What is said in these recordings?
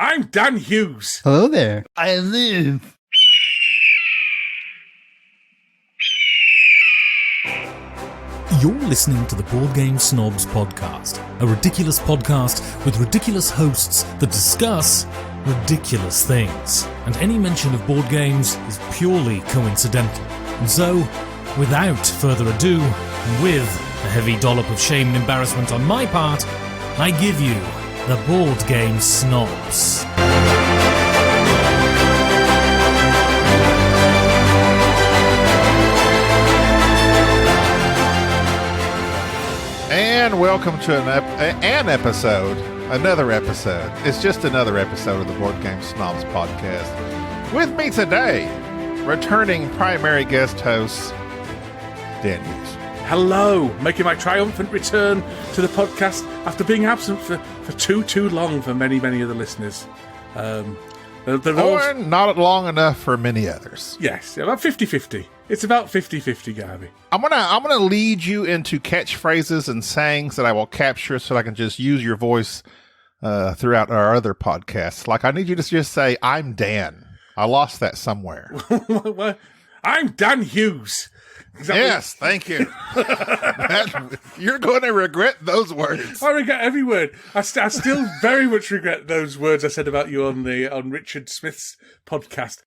I'm Dan Hughes. Hello there. I live. You're listening to the Board Game Snobs podcast, a ridiculous podcast with ridiculous hosts that discuss ridiculous things. And any mention of board games is purely coincidental. And so, without further ado, and with a heavy dollop of shame and embarrassment on my part, I give you the Board Game Snobs. And welcome to another episode. It's just another episode of the Board Game Snobs podcast. With me today, returning primary guest host, Dan Hughes. Hello, making my triumphant return to the podcast after being absent for too long for many of the listeners. Or not long enough for many others. Yes, about 50-50. It's about 50-50, Gaby. I'm gonna lead you into catchphrases and sayings that I will capture so that I can just use your voice throughout our other podcasts. Like, I need you to just say, I'm Dan. I lost that somewhere. I'm Dan Hughes. Yes, thank you. You're going to regret those words. I regret every word. I still very much regret those words I said about you on Richard Smith's podcast.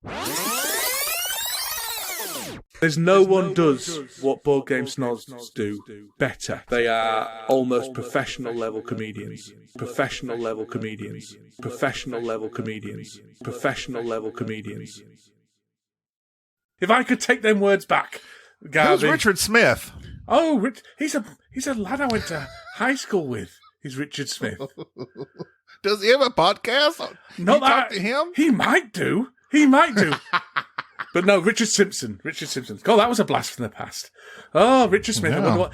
There's no one does what Board Game Snobs do better. They are almost professional level comedians. Professional level comedians. Professional level comedians. Professional level comedians. If I could take them words back, Gaby. Who's Richard Smith? Oh, he's a lad I went to high school with. He's Richard Smith. Does he have a podcast? Not you that talk to him? He might do. But no, Richard Simpson. God, that was a blast from the past. Oh, Richard Smith. Yeah.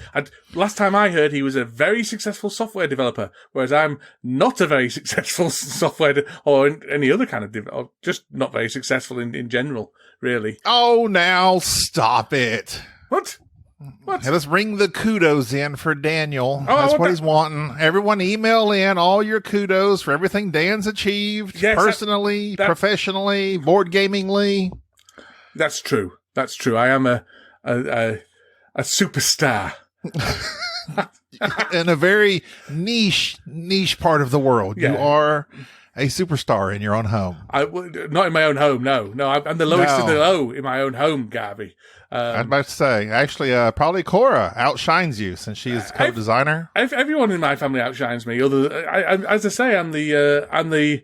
Last time I heard, he was a very successful software developer, whereas I'm not a very successful software or any other kind of or just not very successful in general, really. Oh, now stop it. What? Hey, let's ring the kudos in for Daniel. Oh, That's what he's wanting. Everyone email in all your kudos for everything Dan's achieved, yes, personally, professionally, board gamingly. That's true. I am a superstar. In a very niche part of the world. Yeah. You are a superstar in your own home. Not in my own home, no. I'm the lowest in the low in my own home, Gaby. I was about to say, actually, probably Cora outshines you since she's co-designer. Everyone in my family outshines me. As I say, I'm the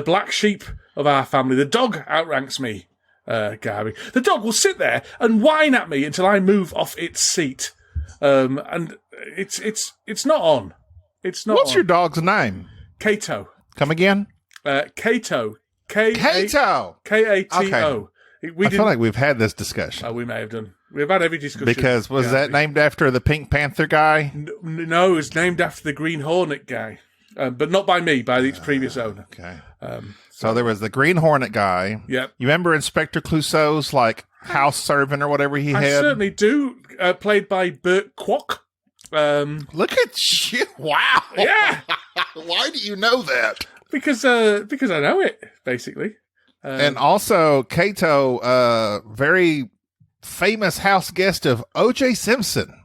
black sheep of our family. The dog outranks me, Gaby. The dog will sit there and whine at me until I move off its seat. And it's not on. It's not. What's your dog's name? Kato. Come again? Kato. Kato. K-A-T-O. Okay. I feel like we've had this discussion. Oh, we may have done. We've had every discussion. Because was that named after the Pink Panther guy? No, it was named after the Green Hornet guy. But not by me, by its previous owner. Okay. So there was the Green Hornet guy. Yep. You remember Inspector Clouseau's, like, house servant or whatever he had? I certainly do. Played by Bert Kwok. Look at you. Wow. Yeah. Why do you know that? Because I know it, basically. And also, Kato, very famous house guest of O.J. Simpson.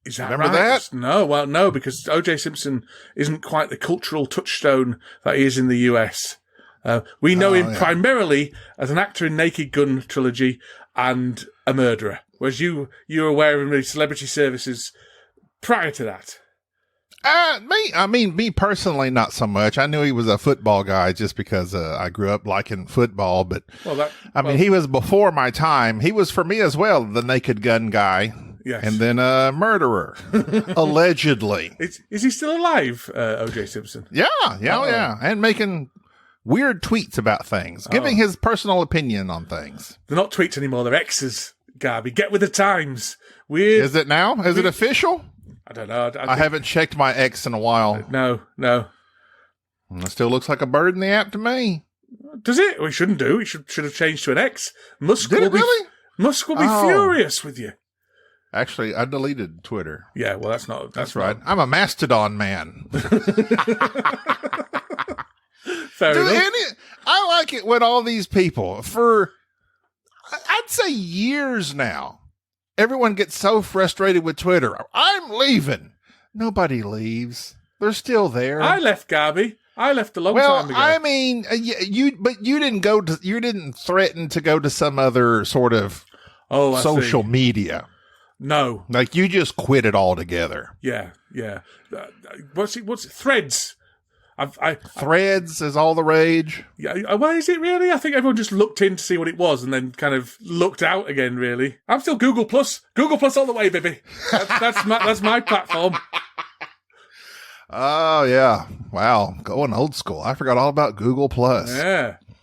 Is that Remember right? that? No, well, no, because O.J. Simpson isn't quite the cultural touchstone that he is in the US. We know him primarily as an actor in Naked Gun trilogy and a murderer, whereas you're aware of him in Celebrity Services prior to that. Me personally, not so much. I knew he was a football guy just because I grew up liking football, but he was before my time. He was, for me as well, the Naked Gun guy. Yes. And then a murderer, allegedly. Is he still alive, O.J. Simpson? Yeah. And making weird tweets about things, giving his personal opinion on things. They're not tweets anymore, they're X's, Gaby. Get with the times. Weird. Is it now? Is it official? I don't know. I haven't checked my X in a while. No. It still looks like a bird in the app to me. Does it? We shouldn't do. It should have changed to an X. Musk will be furious with you. Actually, I deleted Twitter. Yeah, well, that's right. I'm a Mastodon man. Fair enough. I like it when all these people, for I'd say years now, everyone gets so frustrated with Twitter. I'm leaving. Nobody leaves. They're still there. I left, Gaby. I left a long time ago. I mean, you didn't threaten to go to some other sort of social media. No. Like, you just quit it altogether. Yeah. What's it? Threads. Threads is all the rage. Yeah. Well, is it really? I think everyone just looked in to see what it was and then kind of looked out again, really. I'm still Google Plus. Google Plus all the way, baby. That's my platform. Oh, yeah. Wow. Going old school. I forgot all about Google Plus.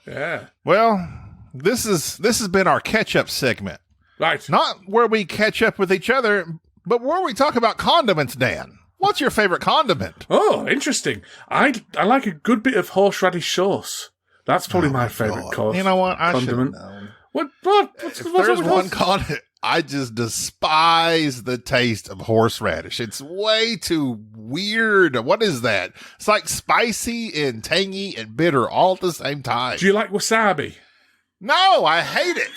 Yeah. Well, this has been our catch-up segment. Right. Not where we catch up with each other, but where we talk about condiments, Dan. What's your favorite condiment? Oh, interesting. I like a good bit of horseradish sauce. That's probably my favorite condiment. You know what? I should have known. What's there's one condiment, I just despise the taste of horseradish. It's way too weird. What is that? It's like spicy and tangy and bitter all at the same time. Do you like wasabi? No, I hate it.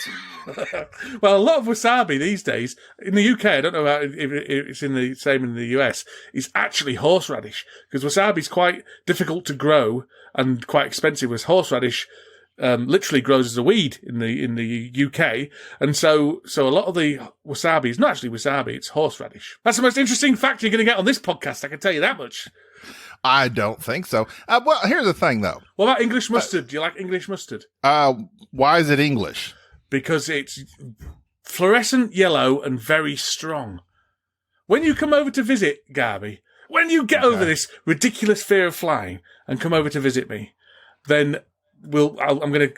Well, a lot of wasabi these days, in the UK, I don't know if it's in the same in the US, is actually horseradish, because wasabi is quite difficult to grow and quite expensive, whereas horseradish literally grows as a weed in the UK, and so a lot of the wasabi is not actually wasabi, it's horseradish. That's the most interesting fact you're going to get on this podcast, I can tell you that much. I don't think so. Well, here's the thing, though. What about English mustard? Do you like English mustard? Why is it English? Because it's fluorescent yellow and very strong. When you come over to visit, Gaby, when you get over this ridiculous fear of flying and come over to visit me, then I'm going to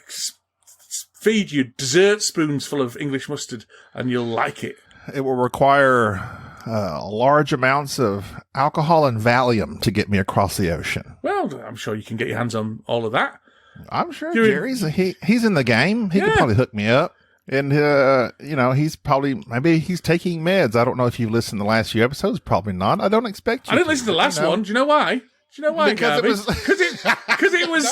feed you dessert spoons full of English mustard and you'll like it. It will require large amounts of alcohol and Valium to get me across the ocean. Well, I'm sure you can get your hands on all of that. I'm sure he's in the game. He could probably hook me up. And, he's maybe he's taking meds. I don't know if you've listened to the last few episodes. Probably not. I don't expect you I didn't listen to the last one. Do you know why? Because Gaby? it was...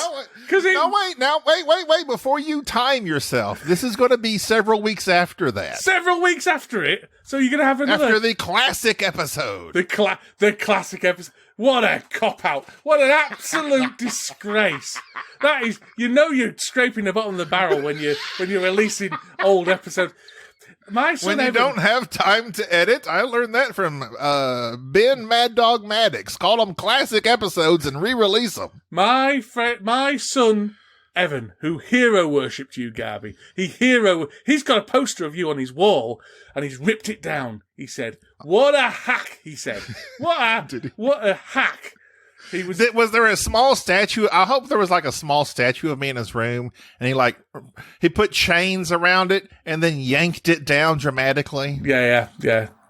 Wait. Before you time yourself, this is going to be several weeks after that. Several weeks after it? So you're going to have another... After the classic episode. The classic episode. What a cop-out. What an absolute disgrace. That is... you're scraping the bottom of the barrel when you're releasing old episodes. My son when you Evan, don't have time to edit, I learned that from Ben Mad Dog Maddox. Call them classic episodes and re-release them. My son Evan, who hero worshipped you, Gaby. He's got a poster of you on his wall, and he's ripped it down. He said, "What a hack!" He said, "What a hack!" Was there a small statue? I hope there was like a small statue of me in his room, and he put chains around it and then yanked it down dramatically. Yeah.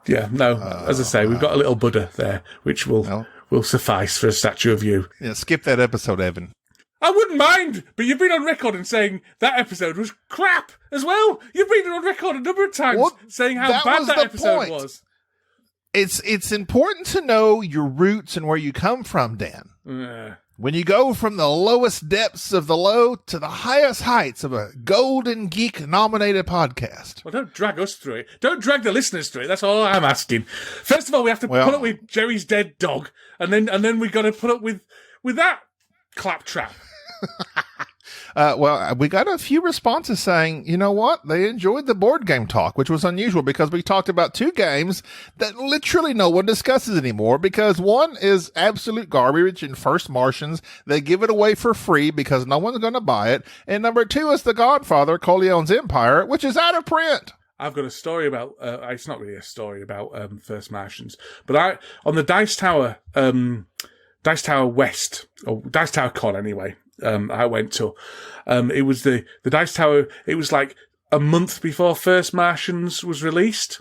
No, as I say, we've got a little Buddha there, which will suffice for a statue of you. Yeah, skip that episode, Evan. I wouldn't mind, but you've been on record in saying that episode was crap as well. You've been on record a number of times saying how bad that episode was. It's important to know your roots and where you come from, Dan. When you go from the lowest depths of the low to the highest heights of a Golden Geek nominated podcast. Well, don't drag us through it. Don't drag the listeners through it. That's all I'm asking. First of all, we have to put up with Jerry's dead dog, and then we got to put up with that claptrap. We got a few responses saying, you know what? They enjoyed the board game talk, which was unusual because we talked about two games that literally no one discusses anymore, because one is absolute garbage in First Martians. They give it away for free because no one's going to buy it. And number two is The Godfather, Corleone's Empire, which is out of print. I've got a story about, it's not really a story about First Martians, but on the Dice Tower West, or Dice Tower Con anyway, I went to, it was the Dice Tower, it was like a month before First Martians was released,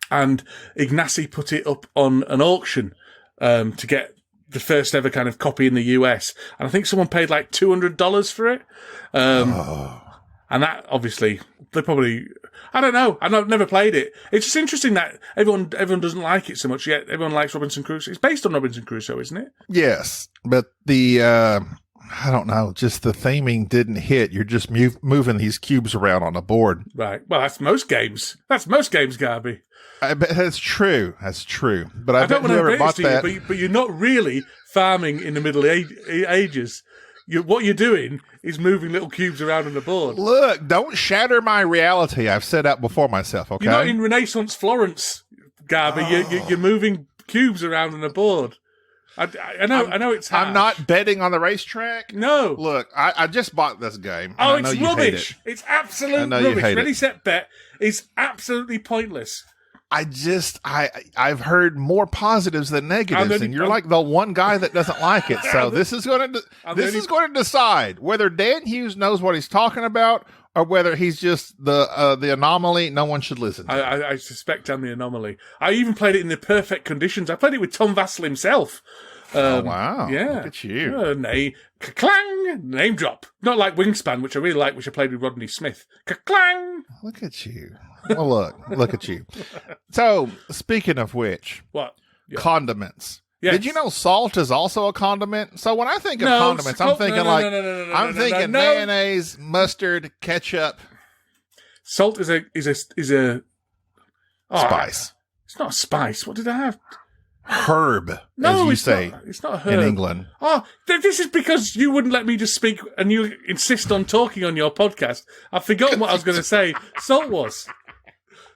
and Ignacy put it up on an auction to get the first ever kind of copy in the US, and I think someone paid like $200 for it, and that obviously, they probably, I don't know, I've never played it. It's just interesting that everyone doesn't like it so much, yet everyone likes Robinson Crusoe. It's based on Robinson Crusoe, isn't it? Yes, but the I don't know. Just the theming didn't hit. You're just moving these cubes around on a board. Right. Well, that's most games. That's most games, Gaby. I bet that's true. That's true. But I bet don't want whoever to bought that. but you're not really farming in the Middle Ages. What you're doing is moving little cubes around on the board. Look, don't shatter my reality. I've said that before myself, okay? You're not in Renaissance Florence, Gaby. You're moving cubes around on a board. I know it's harsh. I'm not betting on the racetrack. No. Look, I just bought this game. Oh, I know it's you rubbish. hate It's absolute know you rubbish. hate Ready, it. set, bet is absolutely pointless. I've heard more positives than negatives, and you're like the one guy that doesn't like it. So this is going to decide whether Dan Hughes knows what he's talking about or whether he's just the anomaly no one should listen to. I suspect I'm the anomaly. I even played it in the perfect conditions. I played it with Tom Vassell himself. Oh, wow. Yeah. Look at you. Clang! Name drop. Not like Wingspan, which I really like, which I played with Rodney Smith. Clang! Look at you. Well, look at you. So, speaking of which, What? Yeah. Condiments. Yes. Did you know salt is also a condiment? So when I think of condiments, I'm thinking mayonnaise, mustard, ketchup. Salt is a Spice. It's not a spice. What did I have? Herb, No, as you it's say not. It's not a herb in England. Oh, this is because you wouldn't let me just speak, and you insist on talking on your podcast. I've forgotten what I was going to say. Salt was.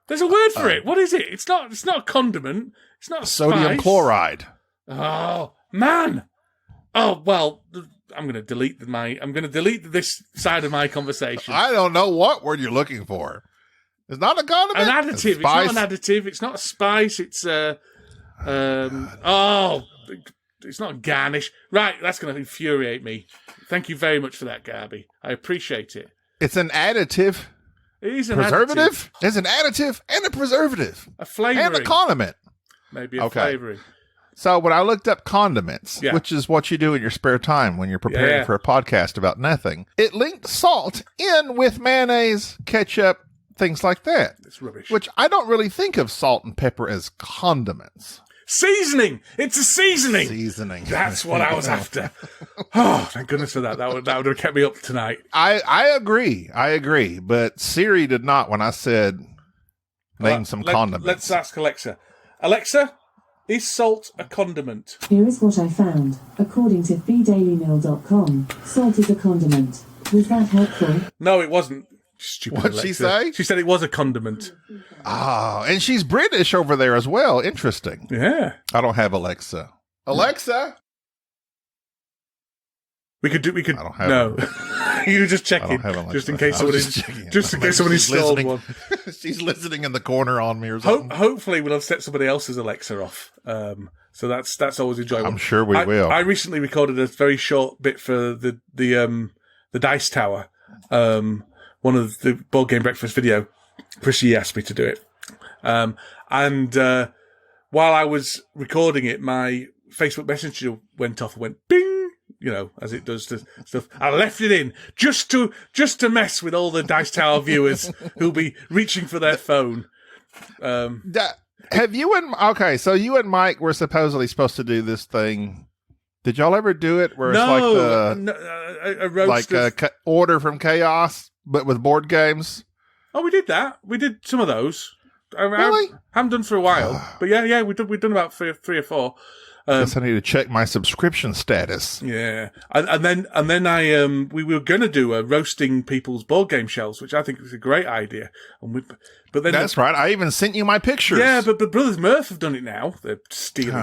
There's a word for it. What is it? It's not a condiment. It's not a Sodium spice. chloride. Oh man. Oh well. I'm going to delete this side of my conversation. I don't know what word you're looking for. It's not a condiment. An additive. It's not an additive. It's not a spice. It's it's not garnish. Right, that's going to infuriate me. Thank you very much for that, Gaby. I appreciate it. It's an additive. It is an preservative. additive. It's an additive and a preservative. A flavouring. And a condiment. Maybe a flavouring. So when I looked up condiments, Yeah. which is what you do in your spare time when you're preparing for a podcast about nothing, it linked salt in with mayonnaise, ketchup, things like that. It's rubbish. Which I don't really think of salt and pepper as condiments. Seasoning. It's a seasoning. Seasoning. That's what I was after. Oh, thank goodness for that. That would have kept me up tonight. I agree. But Siri did not when I said name some condiments. Let's ask Alexa. Alexa, is salt a condiment? Here is what I found. According to thedailymail.com, salt is a condiment. Was that helpful? No, it wasn't. Stupid What'd Alexa. she say? She said it was a condiment. Oh, and she's British over there as well. Interesting. Yeah. I don't have Alexa. Alexa? We could. I don't have No. You just check I it. don't have Alexa. Just in case I was somebody. checking. Just in case somebody She's stole listening. one. She's listening in the corner on me or something. Hopefully, we'll have set somebody else's Alexa off. So that's always enjoyable. I'm sure we will. I recently recorded a very short bit for the Dice Tower. One of the board game breakfast video. Chrissy asked me to do it. And while I was recording it, my Facebook Messenger went off and went bing, as it does to stuff. I left it in just to mess with all the Dice Tower viewers who'll be reaching for their phone. Have you and so you and Mike were supposedly supposed to do this thing. Did y'all ever do it where it's a roast like Order from Chaos, but with board games? Oh, we did that. We did some of those. Really? I haven't done for a while, but yeah, we've done about three or four. Guess I need to check my subscription status. Yeah, and then we were going to do a roasting people's board game shelves, which I think was a great idea. But then that's right. I even sent you my pictures. Yeah, but Brothers Murph have done it now. They're stealing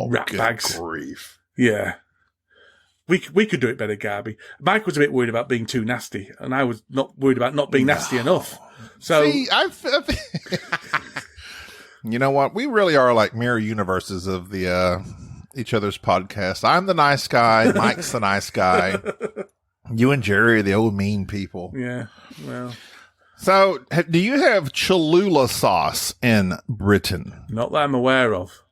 rat good bags. Grief. Yeah. We could do it better, Gaby. Mike was a bit worried about being too nasty, and I was not worried about not being nasty enough. So, see, you know what? We really are like mirror universes of the each other's podcast. I'm the nice guy. Mike's the nice guy. You and Jerry are the old mean people. Yeah. Well. So, do you have Cholula sauce in Britain? Not that I'm aware of.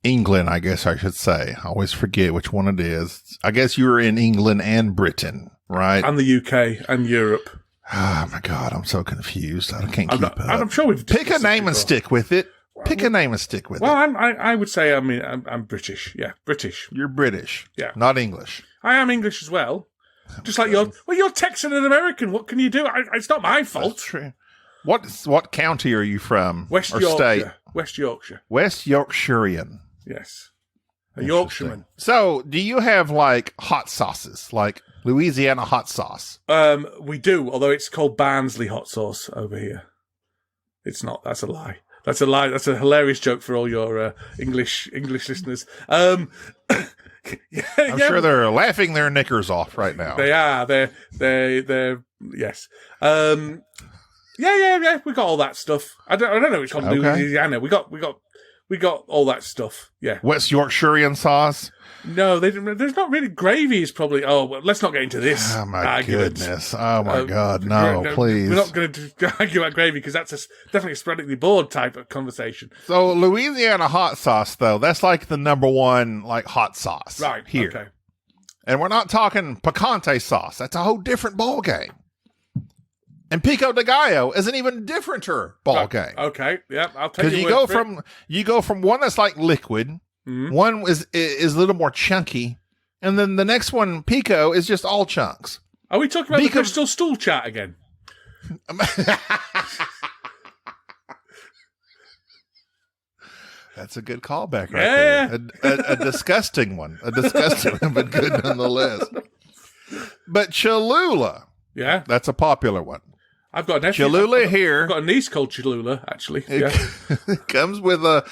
England, I guess I should say. I always forget which one it is. I guess you were in England and Britain, right? And the UK and Europe. Oh my God, I'm so confused. I can't keep up. I'm sure we've pick a name and stick with it. Pick a name and stick with it. Well, I would say I'm British. Yeah, British. You're British. Yeah, not English. I am English as well. Just like you're Texan and American. What can you do? It's not my fault. That's true. What county are you from? West or Yorkshire. State? West Yorkshire. West Yorkshirean. Yes. A Yorkshireman. So, do you have like hot sauces, like Louisiana hot sauce? We do, although it's called Barnsley hot sauce over here. It's not. That's a lie. That's a lie. That's a hilarious joke for all your English listeners. I'm sure they're laughing their knickers off right now. They are. They're yes. Yeah. We got all that stuff. I don't know. It's called Louisiana. We got all that stuff. Yeah. West Yorkshirean sauce. No, there's not really gravy. Is probably. Oh, well, let's not get into this. Oh my argument. Goodness! Oh my God! No, please. We're not going to argue about gravy because that's definitely a sporadically bored type of conversation. So Louisiana hot sauce, though, that's like the number one like hot sauce right here. Okay. And we're not talking picante sauce. That's a whole different ball game. And pico de gallo is an even differenter ball game. Okay, yeah, I'll take because you go from one that's like liquid. Mm-hmm. One is a little more chunky, and then the next one, pico, is just all chunks. Are we talking about the crystal stool chat again? That's a good callback right there. A disgusting one. A disgusting one, but good nonetheless. But Cholula. Yeah. That's a popular one. I've got a nephew. Cholula here. I've got a niece called Cholula, actually. It comes with a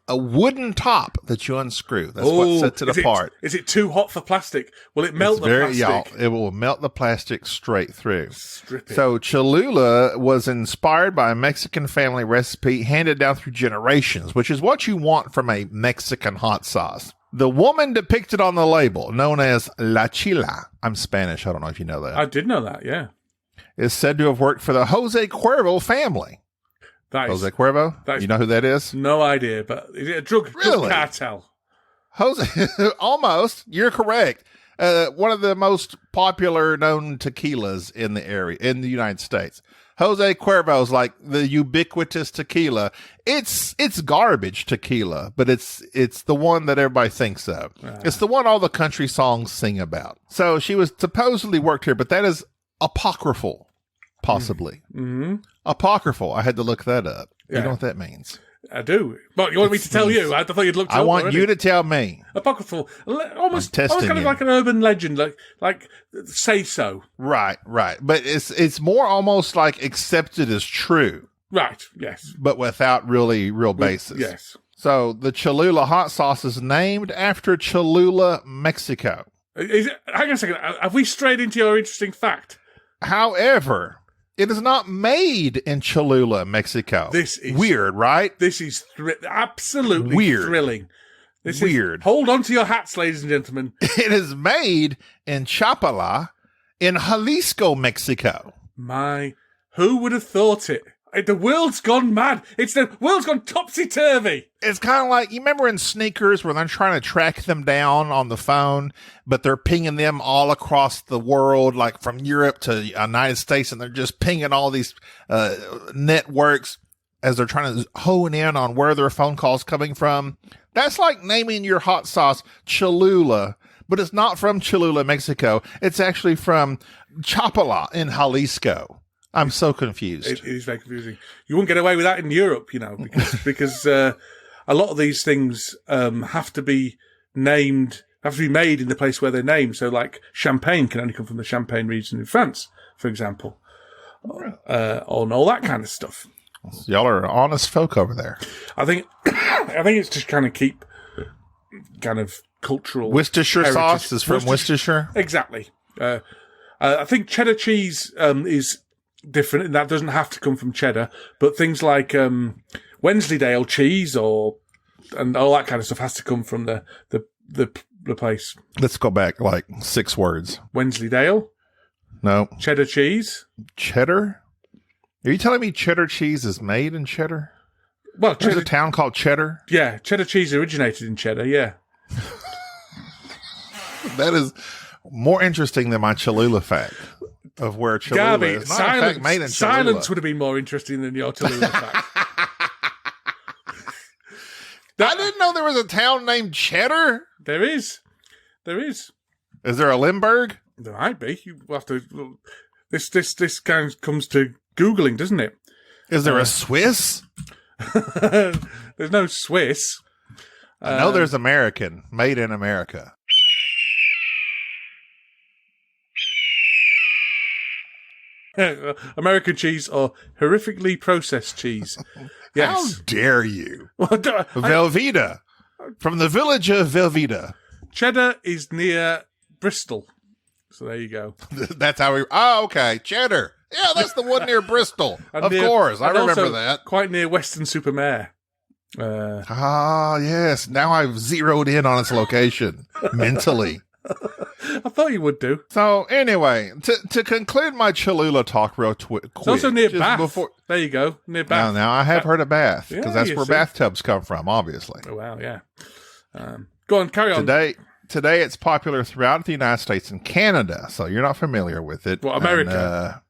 wooden top that you unscrew. That's what sets it apart. Is it too hot for plastic? Will it melt the plastic? Yeah, it will melt the plastic straight through. Strip it. So Cholula was inspired by a Mexican family recipe handed down through generations, which is what you want from a Mexican hot sauce. The woman depicted on the label, known as La Chila, I'm Spanish, I don't know if you know that. I did know that, yeah. Is said to have worked for the Jose Cuervo family. Jose Cuervo? You know who that is? No idea, but is it a drug cartel? Jose, almost. You're correct. One of the most popular known tequilas in the area, in the United States. Jose Cuervo is like the ubiquitous tequila. It's garbage tequila, but it's the one that everybody thinks of. It's the one all the country songs sing about. So she was supposedly worked here, but that is apocryphal, possibly. Mm-hmm. Apocryphal. I had to look that up. Yeah. You know what that means? I do. But you want me to tell you? I thought you'd looked it up. I want already. you to tell me. Apocryphal. Almost kind of like an urban legend, like say so. Right. But it's more almost like accepted as true. Right, yes. But without real basis. Yes. So the Cholula hot sauce is named after Cholula, Mexico. Hang on a second. Have we strayed into your interesting fact? However, it is not made in Cholula, Mexico. This is weird, right? This is absolutely weird. Thrilling. This weird. Hold on to your hats, ladies and gentlemen. It is made in Chapala in Jalisco, Mexico. Who would have thought it? The world's gone mad. The world's gone topsy-turvy. It's kind of like, you remember in Sneakers where they're trying to track them down on the phone, but they're pinging them all across the world, like from Europe to the United States, and they're just pinging all these networks as they're trying to hone in on where their phone call's coming from. That's like naming your hot sauce Cholula, but it's not from Cholula, Mexico. It's actually from Chapala in Jalisco. I'm so confused. It is very confusing. You wouldn't get away with that in Europe, because a lot of these things have to be made in the place where they're named. So, like champagne can only come from the Champagne region in France, for example, and all that kind of stuff. Y'all are honest folk over there. I think it's just kind of keep kind of cultural. Worcestershire heritage. Sauce is from Worcestershire. Exactly. I think cheddar cheese is different, and that doesn't have to come from cheddar, but things like Wensleydale cheese and all that kind of stuff has to come from the place. Let's go back like 6 words. Wensleydale? No. Cheddar cheese? Cheddar? Are you telling me cheddar cheese is made in cheddar? Well, there's a town called Cheddar? Yeah, cheddar cheese originated in cheddar, yeah. That is more interesting than my Cholula fact. Of where Cholula Gaby, is. Not in fact made in Cholula. Silence would have been more interesting than your Cholula fact. I didn't know there was a town named Cheddar. There is. Is there a Limburg? There might be. You have to. This kind of comes to Googling, doesn't it? Is there a Swiss? There's no Swiss. I know there's American, made in America. American cheese or horrifically processed cheese. Yes. How dare you? Well, Velveeta. From the village of Velveeta. Cheddar is near Bristol. So there you go. That's how we... Oh, okay. Cheddar. Yeah, that's the one near Bristol. Of course. I remember that. Quite near Weston-super-Mare. Yes. Now I've zeroed in on its location mentally. I thought you would do. So anyway, to conclude my Cholula talk real quick. It's also near Bath. There you go. Near Bath. Now I have heard of Bath because that's where see. bathtubs come from, obviously. Oh, wow, yeah. Go on, carry on. Today it's popular throughout the United States and Canada, so you're not familiar with it. Well, America.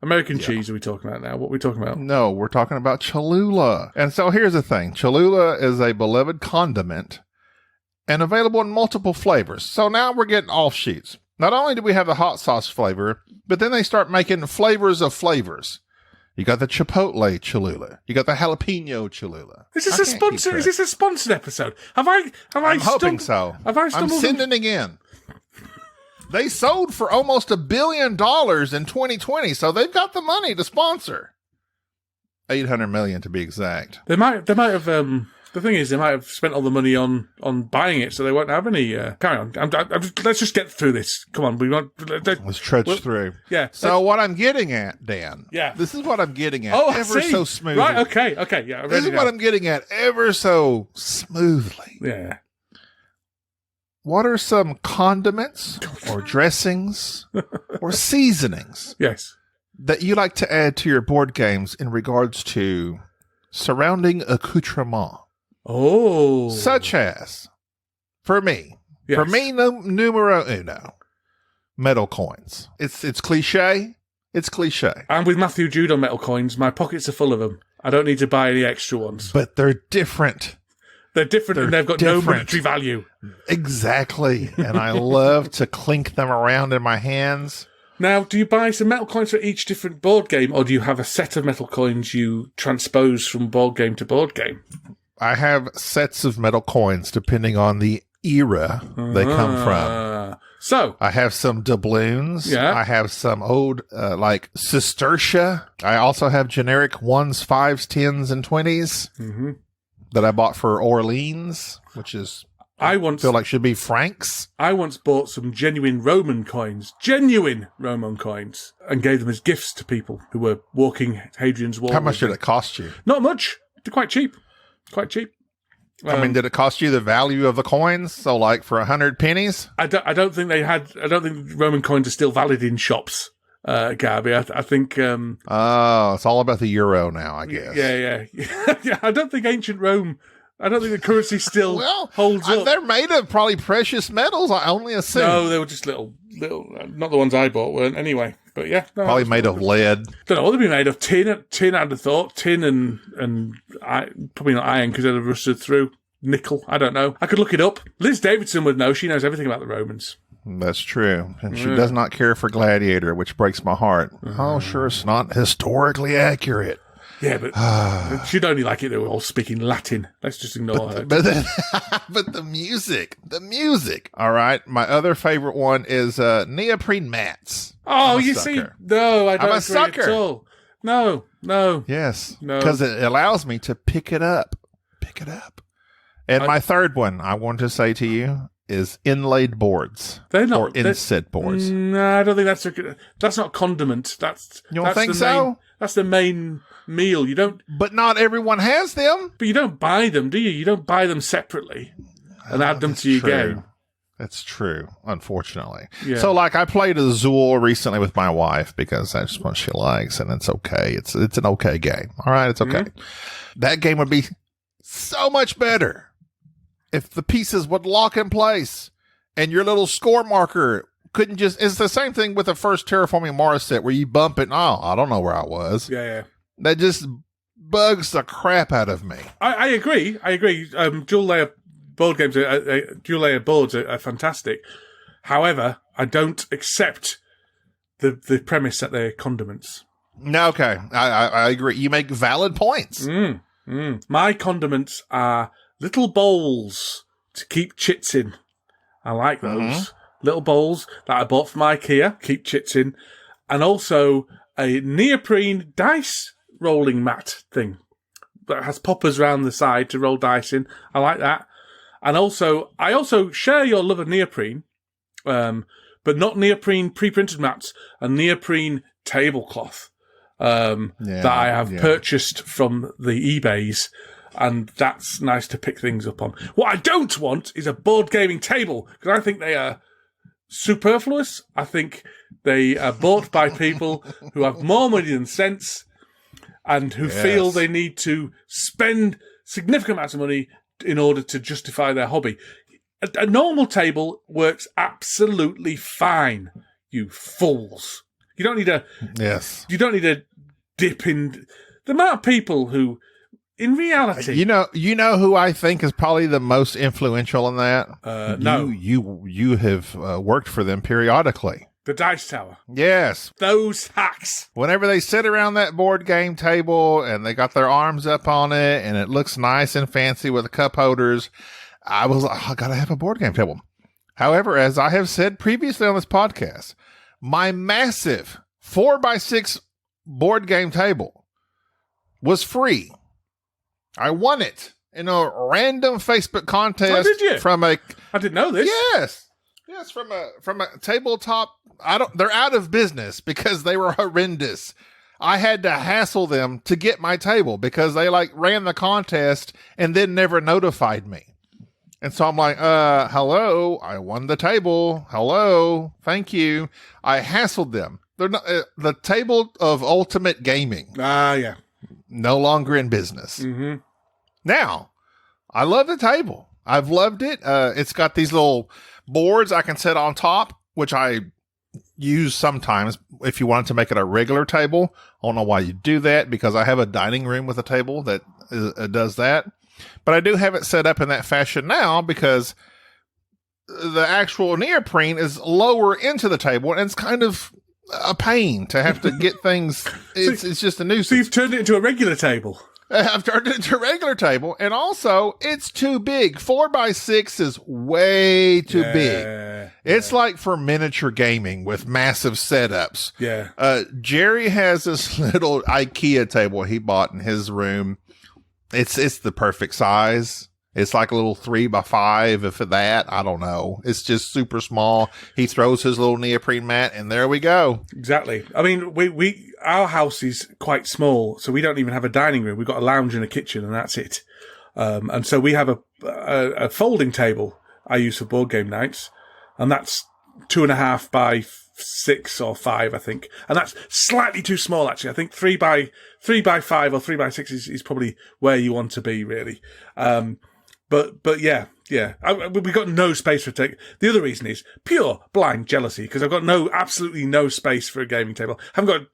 American cheese are we talking about now? What are we talking about? No, we're talking about Cholula. And so here's the thing. Cholula is a beloved condiment and available in multiple flavors. So now we're getting offshoots. Not only do we have the hot sauce flavor, but then they start making flavors of flavors. You got the Chipotle Cholula. You got the jalapeno Cholula. Is this a sponsor? Is this a sponsored episode? I'm hoping so. Have I I'm sending again. They sold for almost $1 billion in 2020, so they've got the money to sponsor. $800 million to be exact. They might have. The thing is, they might have spent all the money on buying it, so they won't have any. Carry on. Let's just get through this. Come on, Let's trudge through. Yeah. So what I'm getting at, Dan. Yeah. This is what I'm getting at. Oh, ever so smoothly. Right. Okay. Yeah. This is what I'm getting at. Ever so smoothly. Yeah. What are some condiments or dressings or seasonings? Yes. That you like to add to your board games in regards to surrounding accoutrement? Oh. Such as, for me, Yes. numero uno, metal coins. It's cliche. It's cliche. And with Matthew Jude on metal coins, my pockets are full of them. I don't need to buy any extra ones. But they're different. They're different and they've got no monetary value. Exactly. And I love to clink them around in my hands. Now, do you buy some metal coins for each different board game, or do you have a set of metal coins you transpose from board game to board game? I have sets of metal coins depending on the era they come from. So I have some doubloons. Yeah. I have some old, like Cistercia. I also have generic 1s, 5s, 10s, and 20s that I bought for Orleans, which is... I feel like should be francs. I once bought some genuine Roman coins, and gave them as gifts to people who were walking Hadrian's Wall. How much did it cost you? Not much. They're quite cheap. Quite cheap. I mean, did it cost you the value of the coins? So, like for 100 pennies? I don't think they had. I don't think Roman coins are still valid in shops, Gaby. I think. Oh, it's all about the euro now, I guess. Yeah. Yeah. I don't think ancient Rome. I don't think the currency still holds up. They're made of probably precious metals, I only assume. No, they were just little, not the ones I bought weren't anyway. But yeah. No, probably made of lead. Don't know what they'd be made of. Tin, I'd have thought. Tin and probably not iron because they'd have rusted through. Nickel, I don't know. I could look it up. Liz Davidson would know. She knows everything about the Romans. That's true. And she does not care for Gladiator, which breaks my heart. Oh, sure, it's not historically accurate. Yeah, but she'd only like it. They were all speaking Latin. Let's just ignore her. But the music. All right. My other favorite one is neoprene mats. Oh, you see, no, I don't I'm a agree sucker. at all. No. Yes, No. because it allows me to pick it up. And my third one I want to say to you is inlaid boards. They're not. Or inset boards. No, I don't think that's not condiment. You don't think so? That's the main meal. You don't. But not everyone has them. But you don't buy them, do you? You don't buy them separately and add them to your game. That's true, unfortunately. Yeah. So, like, I played Azul recently with my wife because that's what she likes, and it's okay. It's an okay game. All right, it's okay. That game would be so much better if the pieces would lock in place and your little score marker couldn't just... It's the same thing with the first Terraforming Mars set where you bump it. Oh, I don't know where I was. Yeah. That just bugs the crap out of me. I agree. Dual layer board games, dual layer boards are fantastic. However, I don't accept the premise that they're condiments. No, okay. I agree. You make valid points. My condiments are little bowls to keep chits in. I like those. Little bowls that I bought from IKEA, keep chits in. And also a neoprene dice rolling mat thing that has poppers around the side to roll dice in. I like that. And also, I also share your love of neoprene, but not neoprene pre-printed mats, a neoprene tablecloth that I have purchased from the eBays, and that's nice to pick things up on. What I don't want is a board gaming table, because I think they are superfluous. I think they are bought by people who have more money than sense and who feel they need to spend significant amounts of money in order to justify their hobby. A normal table works absolutely fine, you fools. You don't need you don't need a dip in the amount of people who, in reality, you know who I think is probably the most influential in that. No, you have worked for them periodically. The Dice Tower. Yes, those hacks. Whenever they sit around that board game table and they got their arms up on it and it looks nice and fancy with the cup holders, I was like, I gotta have a board game table. However, as I have said previously on this podcast, my massive 4x6 board game table was free. I won it in a random Facebook contest. Oh, did you? I didn't know this. Yes, from a tabletop. They're out of business because they were horrendous. I had to hassle them to get my table because they ran the contest and then never notified me. And so I'm like, hello, I won the table. Hello, thank you. I hassled them. They're not the table of ultimate gaming. Yeah. No longer in business. Mm-hmm. Now, I love the table. I've loved it. It's got these little boards I can set on top, which I use sometimes if you wanted to make it a regular table. I don't know why you do that, because I have a dining room with a table that does that. But I do have it set up in that fashion now because the actual neoprene is lower into the table, and it's kind of a pain to have to get things. It's just a nuisance. So you've turned it into a regular table. I've turned it into a regular table, and also it's too big. 4x6 is way too big. It's like for miniature gaming with massive setups. Yeah. Jerry has this little IKEA table he bought in his room. It's the perfect size. It's like a little 3x5, if that. I don't know. It's just super small. He throws his little neoprene mat, and there we go. Exactly. I mean, our house is quite small, so we don't even have a dining room. We've got a lounge and a kitchen, and that's it. And so we have a folding table I use for board game nights, and that's 2.5 by 6 or 5, I think. And that's slightly too small, actually. I think 3 by 5 or 3 by 6 is probably where you want to be, really. But yeah. We've got no space for the other reason is pure blind jealousy, because I've got absolutely no space for a gaming table. I haven't got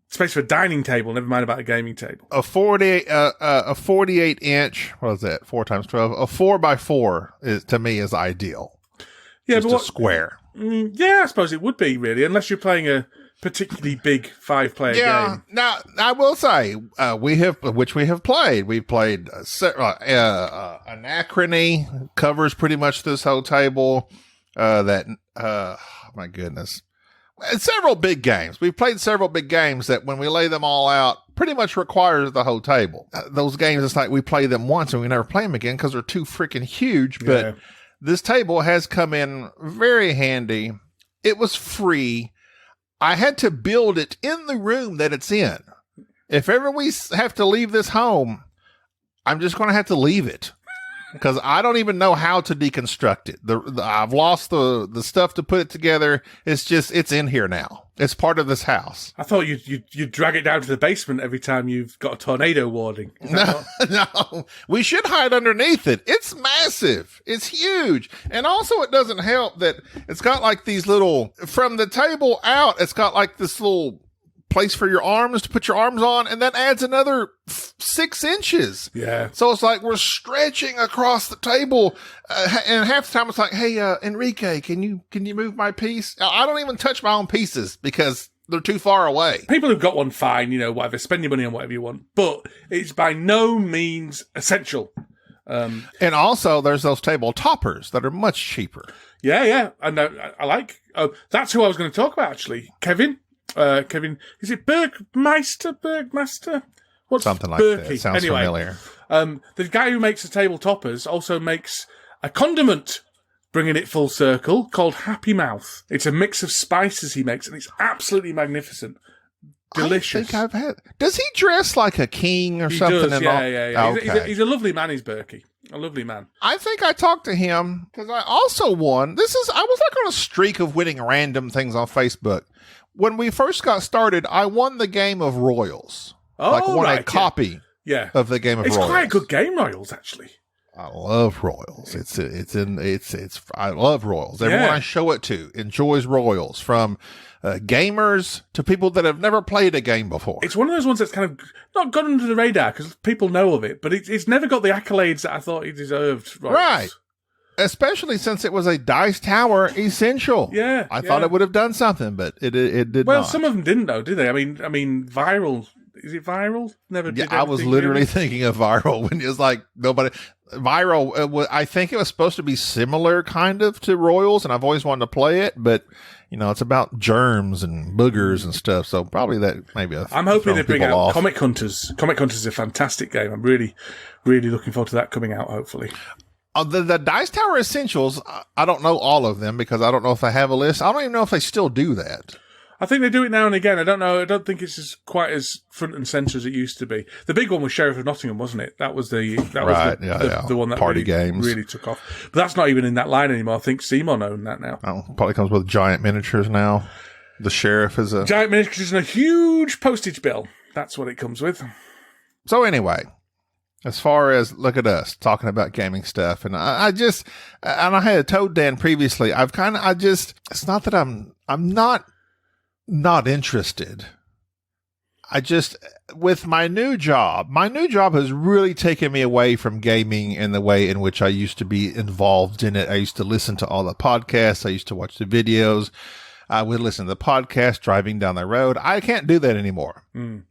space for a dining table, never mind about a gaming table. A 48 inch, what is that? 4 times 12. A 4x4 to me is ideal. Yeah, just a square. Yeah, I suppose it would be, really, unless you're playing a particularly big 5-player game. Now I will say we have played. We've played Anachrony covers pretty much this whole table. My goodness, several big games. We've played several big games that when we lay them all out, pretty much requires the whole table. Those games, it's like we play them once and we never play them again because they're too freaking huge. But this table has come in very handy. It was free. I had to build it in the room that it's in. If ever we have to leave this home, I'm just going to have to leave it because I don't even know how to deconstruct it. I've lost the stuff to put it together. It's in here now. It's part of this house. I thought you'd drag it down to the basement every time you've got a tornado warning. No, we should hide underneath it. It's massive. It's huge. And also it doesn't help that it's got like these little, from the table out, it's got like this little place for your arms to put your arms on, and that adds another 6 inches. Yeah. So it's like we're stretching across the table, and half the time it's like, hey, Enrique, can you move my piece? I don't even touch my own pieces because they're too far away. People who've got one, fine, whatever, spend your money on whatever you want, but it's by no means essential. And also, there's those table toppers that are much cheaper. Yeah, and I like. That's who I was going to talk about actually, Kevin. Kevin, is it Bergmaster? What's something like Berkey? that? Sounds familiar. The guy who makes the table toppers also makes a condiment, bringing it full circle, called Happy Mouth. It's a mix of spices he makes, and it's absolutely magnificent. Delicious. I think I've had. Does he dress like a king or He something? does, yeah. Okay. He's a lovely man, he's Berkey. A lovely man. I think I talked to him because I also won. I was like on a streak of winning random things on Facebook. When we first got started, I won the game of Royals. A copy of the game of Royals. It's quite a good game, Royals, actually. I love Royals. I love Royals. Everyone I show it to enjoys Royals, from gamers to people that have never played a game before. It's one of those ones that's kind of not gone under the radar because people know of it, but it's never got the accolades that I thought it deserved. Right. Especially since it was a Dice Tower essential. Yeah. I thought it would have done something, but it did not. Well, some of them didn't though, did they? I mean, Viral. Is it Viral? Never did. Yeah, I was literally thinking of Viral when it was like nobody. Viral, I think it was supposed to be similar kind of to Royals, and I've always wanted to play it, but it's about germs and boogers and stuff, so probably that maybe. I'm hoping they bring out Comic Hunters. Comic Hunters is a fantastic game. I'm really, really looking forward to that coming out, hopefully. The Dice Tower Essentials, I don't know all of them because I don't know if they have a list. I don't even know if they still do that. I think they do it now and again. I don't know. I don't think it's quite as front and centre as it used to be. The big one was Sheriff of Nottingham, wasn't it? That was the one that Party really, games really took off. But that's not even in that line anymore. I think Simon owned that now. Oh, probably comes with giant miniatures now. The Sheriff is a giant miniatures and a huge postage bill. That's what it comes with. So anyway, as far as look at us talking about gaming stuff, and I had told Dan previously. It's not that I'm not interested. With my new job has really taken me away from gaming in the way in which I used to be involved in it. I used to listen to all the podcasts. I used to watch the videos. I would listen to the podcast driving down the road. I can't do that anymore.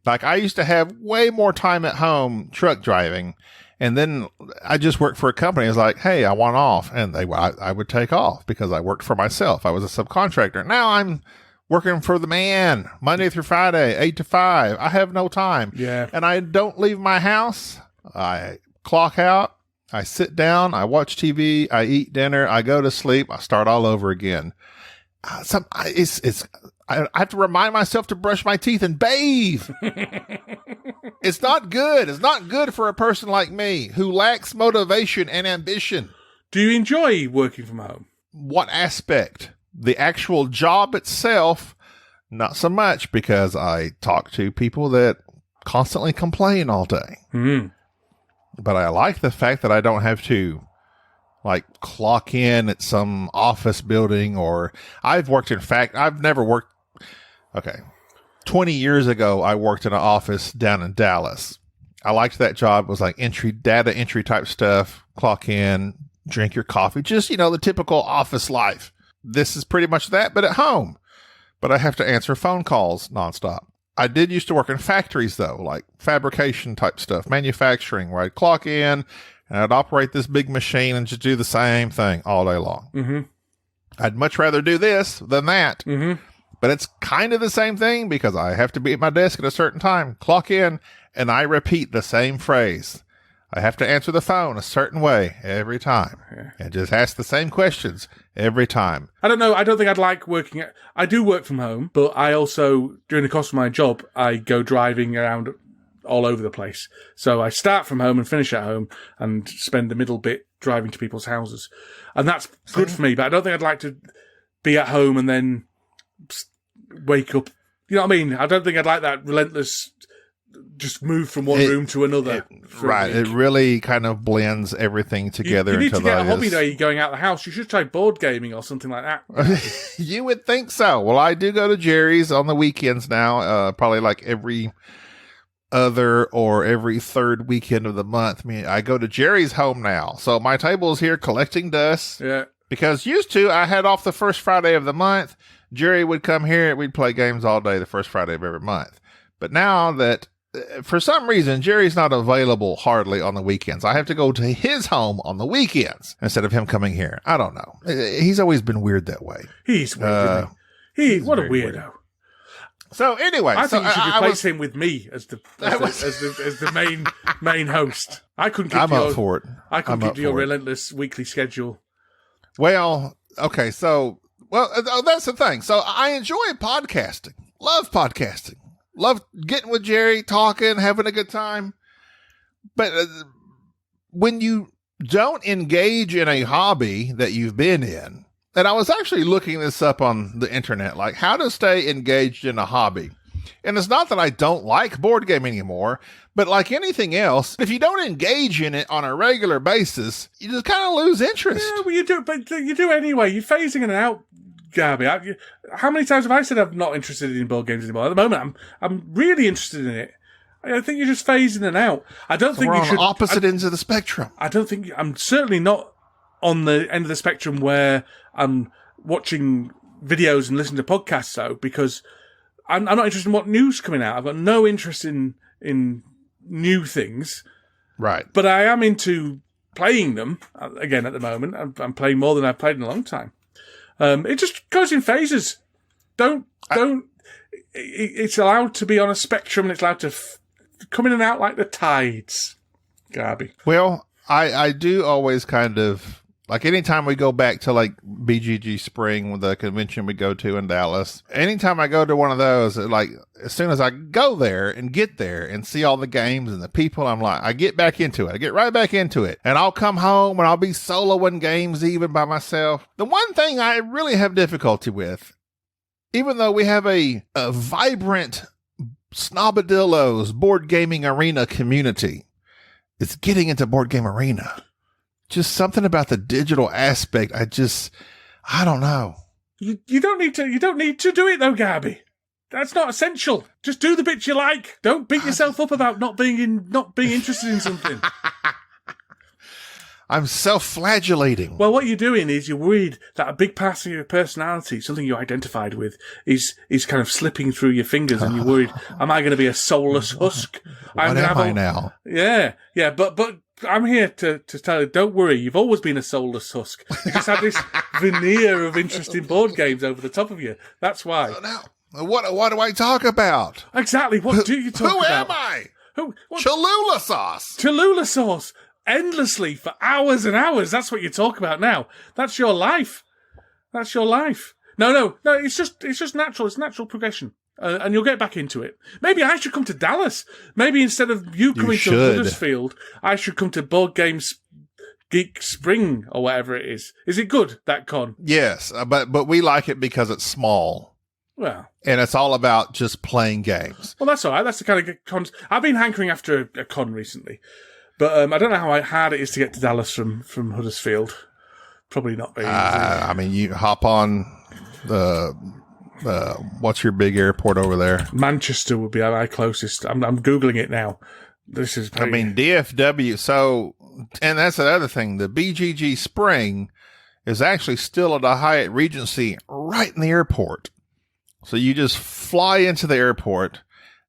Like I used to have way more time at home truck driving. And then I just worked for a company. I was like, hey, I want off. And I would take off because I worked for myself. I was a subcontractor. Now I'm working for the man Monday through Friday, 8 to 5. I have no time. Yeah. And I don't leave my house. I clock out. I sit down. I watch TV. I eat dinner. I go to sleep. I start all over again. I have to remind myself to brush my teeth and bathe. It's not good. It's not good for a person like me who lacks motivation and ambition. Do you enjoy working from home? What aspect? The actual job itself, not so much, because I talk to people that constantly complain all day. But I like the fact that I don't have to clock in at some office building, or I've never worked. Okay. 20 years ago, I worked in an office down in Dallas. I liked that job. It was like data entry type stuff. Clock in, drink your coffee. Just, the typical office life. This is pretty much that, but at home. But I have to answer phone calls nonstop. I did used to work in factories, though, like fabrication type stuff, manufacturing, where I'd clock in and I'd operate this big machine and just do the same thing all day long. I'd much rather do this than that. But it's kind of the same thing because I have to be at my desk at a certain time, clock in, and I repeat the same phrase. I have to answer the phone a certain way every time and just ask the same questions every time. I don't know. I don't think I'd like working I do work from home, but I also, during the course of my job, I go driving around all over the place. So I start from home and finish at home and spend the middle bit driving to people's houses. And that's good for me, but I don't think I'd like to be at home and then wake up. You know what I mean? I don't think I'd like that relentless just move from one room to another. Right. It really kind of blends everything together. You need into to get a hobby though. You're going out of the house. You should try board gaming or something like that. You would think so. Well, I do go to Jerry's on the weekends now, probably like every other or every third weekend of the month. I mean, I go to Jerry's home now. So my table is here collecting dust. Yeah. Because used to, I had off the first Friday of the month. Jerry would come here. We'd play games all day the first Friday of every month. But now that, for some reason, Jerry's not available hardly on the weekends, I have to go to his home on the weekends instead of him coming here. I don't know. He's always been weird that way. He's weird, isn't he? What a weirdo. Weird. So anyway, I think you should replace him with me as the main host. I couldn't keep up for it. I couldn't keep to your relentless weekly schedule. Well, okay, so that's the thing. So I enjoy podcasting. Love podcasting. Love getting with Jerry, talking, having a good time. But when you don't engage in a hobby that you've been in, and I was actually looking this up on the internet, like how to stay engaged in a hobby. And it's not that I don't like board gaming anymore, but like anything else, if you don't engage in it on a regular basis, you just kind of lose interest. Yeah, well, you do, but you do anyway. You're phasing it out, Gaby. How many times have I said I'm not interested in board games anymore? At the moment, I'm really interested in it. I think you're just phasing it out. I don't think we're you should. On opposite ends of the spectrum. I don't think I'm certainly not on the end of the spectrum where I'm watching videos and listening to podcasts, though, because I'm not interested in what news coming out. I've got no interest in new things. Right. But I am into playing them, again, at the moment. I'm playing more than I've played in a long time. It just goes in phases. It's allowed to be on a spectrum, and it's allowed to come in and out like the tides, Gaby. Well, I do always kind of, like anytime we go back to like BGG Spring, the convention we go to in Dallas, anytime I go to one of those, like as soon as I go there and get there and see all the games and the people, I'm like, I get back into it. I get right back into it. And I'll come home and I'll be soloing games even by myself. The one thing I really have difficulty with, even though we have a vibrant Snobadillos board gaming arena community, is getting into Board Game Arena. Just something about the digital aspect. I don't know. You don't need to do it though, Gaby. That's not essential. Just do the bits you like. Don't beat yourself up about not being interested in something. I'm self-flagellating. Well, what you're doing is you're worried that a big part of your personality, something you identified with, is kind of slipping through your fingers, and you're worried, am I going to be a soulless husk? What am I now? Yeah, but I'm here to tell you, don't worry, you've always been a soulless husk. You just have this veneer of interest in board games over the top of you. That's why. Now, what do I talk about? Exactly, what do you talk about? Who am I? What? Cholula Sauce. Cholula Sauce. Endlessly for hours and hours. That's what you talk about now. That's your life. That's your life. No. It's just natural. It's natural progression, and you'll get back into it. Maybe I should come to Dallas. Maybe instead of you coming to Huddersfield, I should come to Board Games Geek Spring or whatever it is. Is it good, that con? Yes, but we like it because it's small. Well, and it's all about just playing games. Well, that's all right. That's the kind of cons. I've been hankering after a con recently. But I don't know how hard it is to get to Dallas from Huddersfield. Probably not very easy. I mean, you hop on the what's your big airport over there? Manchester would be my closest. I'm Googling it now. This is. I mean, DFW. So, and that's the other thing. The BGG Spring is actually still at a Hyatt Regency right in the airport. So you just fly into the airport,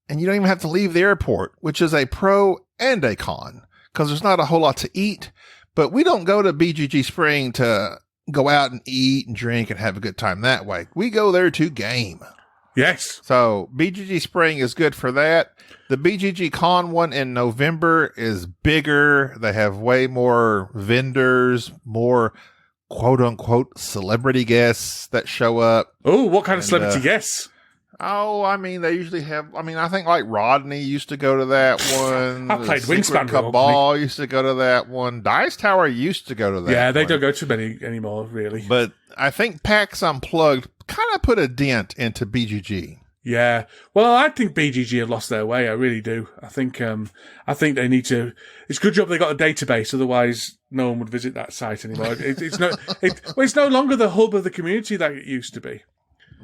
and you don't even have to leave the airport, which is a pro and a con. Because there's not a whole lot to eat, but we don't go to BGG Spring to go out and eat and drink and have a good time that way. We go there to game. Yes. So BGG Spring is good for that. The BGG Con one in November is bigger. They have way more vendors, more quote unquote celebrity guests that show up. Oh, what kind of celebrity guests? Oh, I mean, they usually have, I think like Rodney used to go to that one. I played Wingspan. Cabal used to go to that one. Dice Tower used to go to that Yeah, they one. don't go too many anymore, really. But I think PAX Unplugged kind of put a dent into BGG. Yeah. Well, I think BGG have lost their way. I really do. I think they need to. It's a good job they got a database. Otherwise, no one would visit that site anymore. It's no longer the hub of the community that it used to be.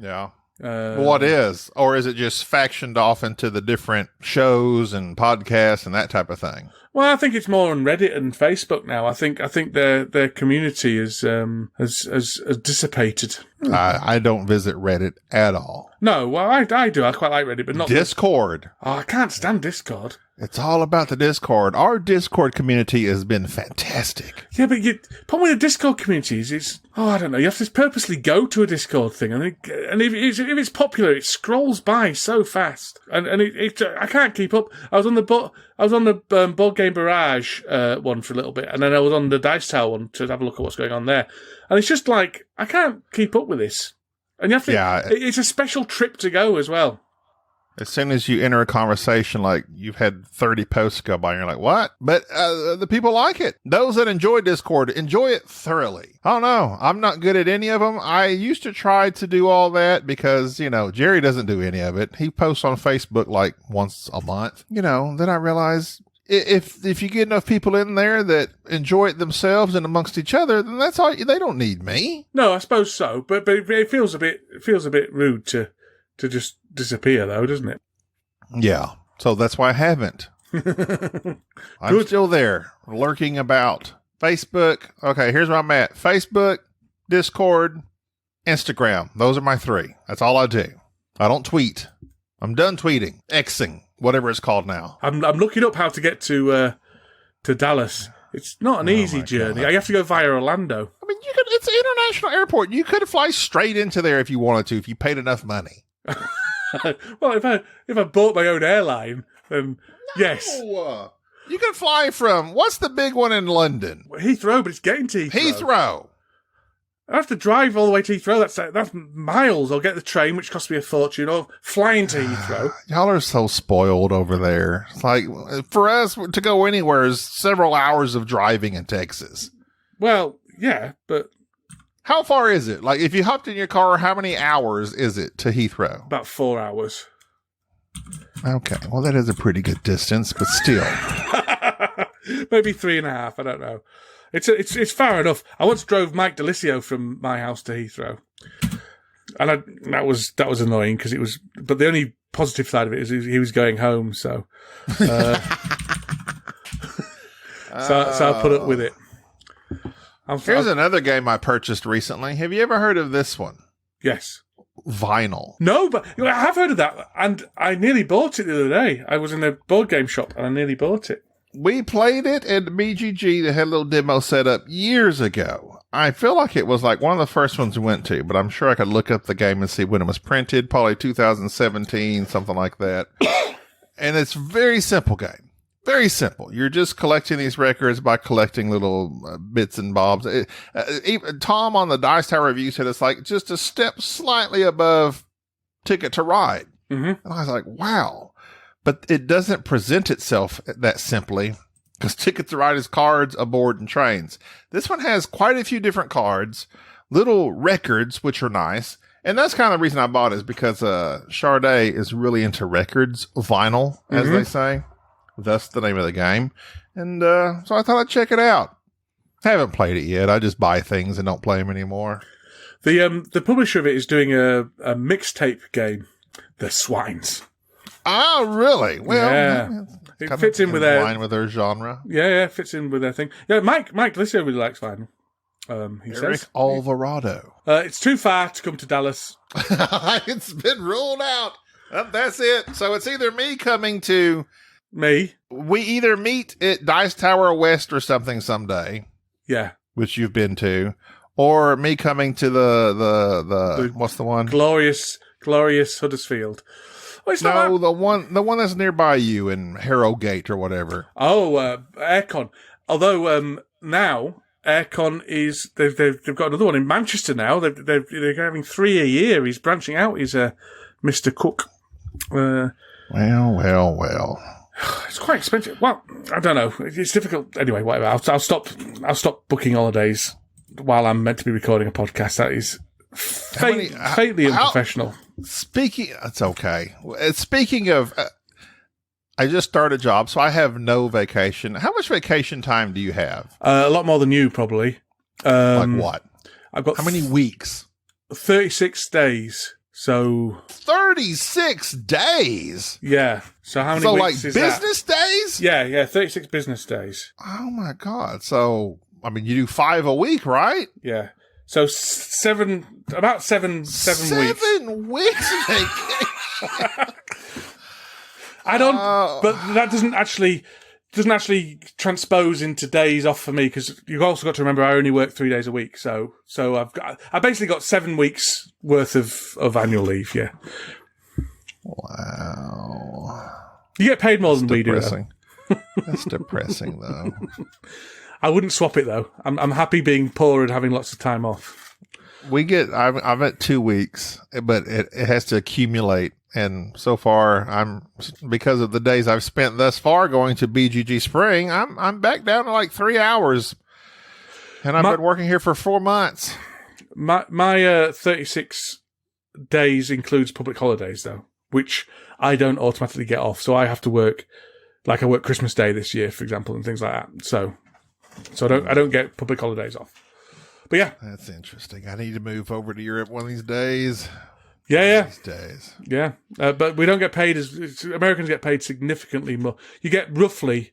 Yeah. What is? Or is it just factioned off into the different shows and podcasts and that type of thing? Well, I think it's more on Reddit and Facebook now. I think their community has dissipated. I don't visit Reddit at all. No, well, I do. I quite like Reddit, but not Discord. I can't stand Discord. It's all about the Discord. Our Discord community has been fantastic. Yeah, but problem with the Discord communities is, I don't know, you have to purposely go to a Discord thing, and if it's popular, it scrolls by so fast, and I can't keep up. I was on the Board Game Barrage one for a little bit, and then I was on the Dice Tower one to have a look at what's going on there, and it's just like I can't keep up with this, and you have to. Yeah, it's a special trip to go as well. As soon as you enter a conversation, like you've had 30 posts go by, and you're like, what? But the people like it. Those that enjoy Discord enjoy it thoroughly. I don't know. I'm not good at any of them. I used to try to do all that because, Jerry doesn't do any of it. He posts on Facebook like once a month. Then I realize if you get enough people in there that enjoy it themselves and amongst each other, then that's all. They don't need me. No, I suppose so. But it feels a bit rude to just disappear, though, doesn't it? Yeah. So that's why I haven't. I'm still there, lurking about. Facebook. Okay, here's where I'm at. Facebook, Discord, Instagram. Those are my 3. That's all I do. I don't tweet. I'm done tweeting. Xing, whatever it's called now. I'm looking up how to get to Dallas. It's not an easy journey. I have to go via Orlando. I mean, it's an international airport. You could fly straight into there if you wanted to, if you paid enough money. Well, if I bought my own airline, then yes. You can fly from, what's the big one in London? Heathrow, but it's getting to Heathrow. I have to drive all the way to Heathrow. That's miles. I'll get the train, which costs me a fortune, or flying to Heathrow. Y'all are so spoiled over there. It's like, for us to go anywhere is several hours of driving in Texas. Well, yeah, but how far is it? Like, if you hopped in your car, how many hours is it to Heathrow? About 4 hours. Okay, well, that is a pretty good distance, but still. Maybe 3.5, I don't know. It's far enough. I once drove Mike Delisio from my house to Heathrow. And that was annoying, because it was... But the only positive side of it is he was going home, so... So I'll put up with it. Here's another game I purchased recently. Have you ever heard of this one? Yes. Vinyl. No, but I have heard of that, and I nearly bought it the other day. I was in a board game shop, and I nearly bought it. We played it at BGG. They had a little demo set up years ago. I feel like it was like one of the first ones we went to, but I'm sure I could look up the game and see when it was printed. Probably 2017, something like that. And it's a very simple game. Very simple. You're just collecting these records by collecting little bits and bobs. Even Tom on the Dice Tower review said it's like just a step slightly above Ticket to Ride. Mm-hmm. And I was like, wow. But it doesn't present itself that simply, because Ticket to Ride is cards, a board, and trains. This one has quite a few different cards, little records, which are nice. And that's kind of the reason I bought it, is because Sade is really into records, vinyl, as they say. That's the name of the game. And so I thought I'd check it out. I haven't played it yet. I just buy things and don't play them anymore. The publisher of it is doing a mixtape game, The Swines. Oh, really? Well, yeah. It fits in with their line with their genre. Yeah, it fits in with their thing. Yeah, Mike Delisio really likes vinyl. He Eric says Alvarado. It's too far to come to Dallas. It's been ruled out. That's it. So it's either me coming to... Me? We either meet at Dice Tower West or something someday. Yeah. Which you've been to. Or me coming to the what's the one? Glorious Huddersfield. Oh, the one that's nearby you in Harrogate or whatever. Oh, Aircon. Although now Aircon is they've got another one in Manchester now. They're having 3 a year. He's branching out. He's Mr. Cook. Well. It's quite expensive. Well, I don't know. It's difficult. Anyway, whatever. I'll stop booking holidays while I'm meant to be recording a podcast. Faintly unprofessional. It's okay. Speaking of, I just started a job, so I have no vacation. How much vacation time do you have? A lot more than you, probably. Like what? I've got how many weeks? 36 days. So 36 days. Yeah. So how many weeks is business days? Yeah, 36 business days. Oh my God. So I mean, you do 5 a week, right? Yeah. So about seven weeks. 7 weeks vacation. I don't, but that doesn't actually transpose into days off for me, because you've also got to remember I only work 3 days a week. So I basically got 7 weeks worth of annual leave. Yeah. Wow. You get paid more than we do. That's depressing, though. I wouldn't swap it though. I'm happy being poor and having lots of time off. I'm at 2 weeks, but it has to accumulate. And so far, because of the days I've spent thus far going to BGG Spring, I'm back down to like 3 hours, and I've been working here for 4 months. My 36 days includes public holidays though, which I don't automatically get off. So I have to work, like I work Christmas Day this year, for example, and things like that. So I don't get public holidays off. But yeah, that's interesting. I need to move over to Europe one of these days. Yeah. These days. Yeah. But we don't get paid Americans get paid significantly more. You get roughly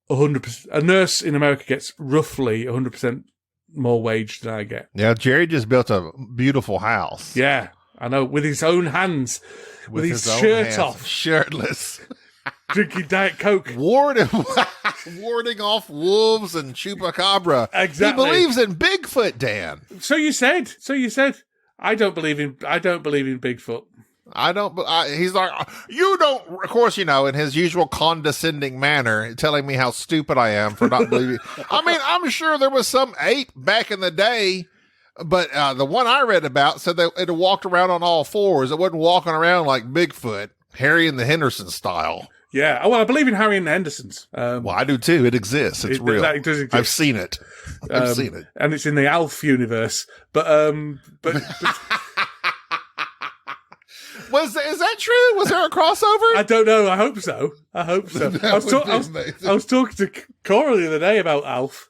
100%. A nurse in America gets roughly 100% more wage than I get. Yeah. Jerry just built a beautiful house. Yeah. I know. With his own hands. With his shirt off. Shirtless. Drinking Diet Coke. Warding off wolves and chupacabra. Exactly. He believes in Bigfoot, Dan. So you said. I don't believe in Bigfoot. He's like, you don't, of course, in his usual condescending manner, telling me how stupid I am for not believing. I mean, I'm sure there was some ape back in the day, but the one I read about said that it walked around on all fours. It wasn't walking around like Bigfoot, Harry and the Henderson style. Yeah. Well, I believe in Harry and the Hendersons. Well, I do too. It exists. It's real. It does exist. I've seen it. And it's in the Alf universe. But is that true? Was there a crossover? I don't know. I hope so. I was talking to Cora the other day about Alf.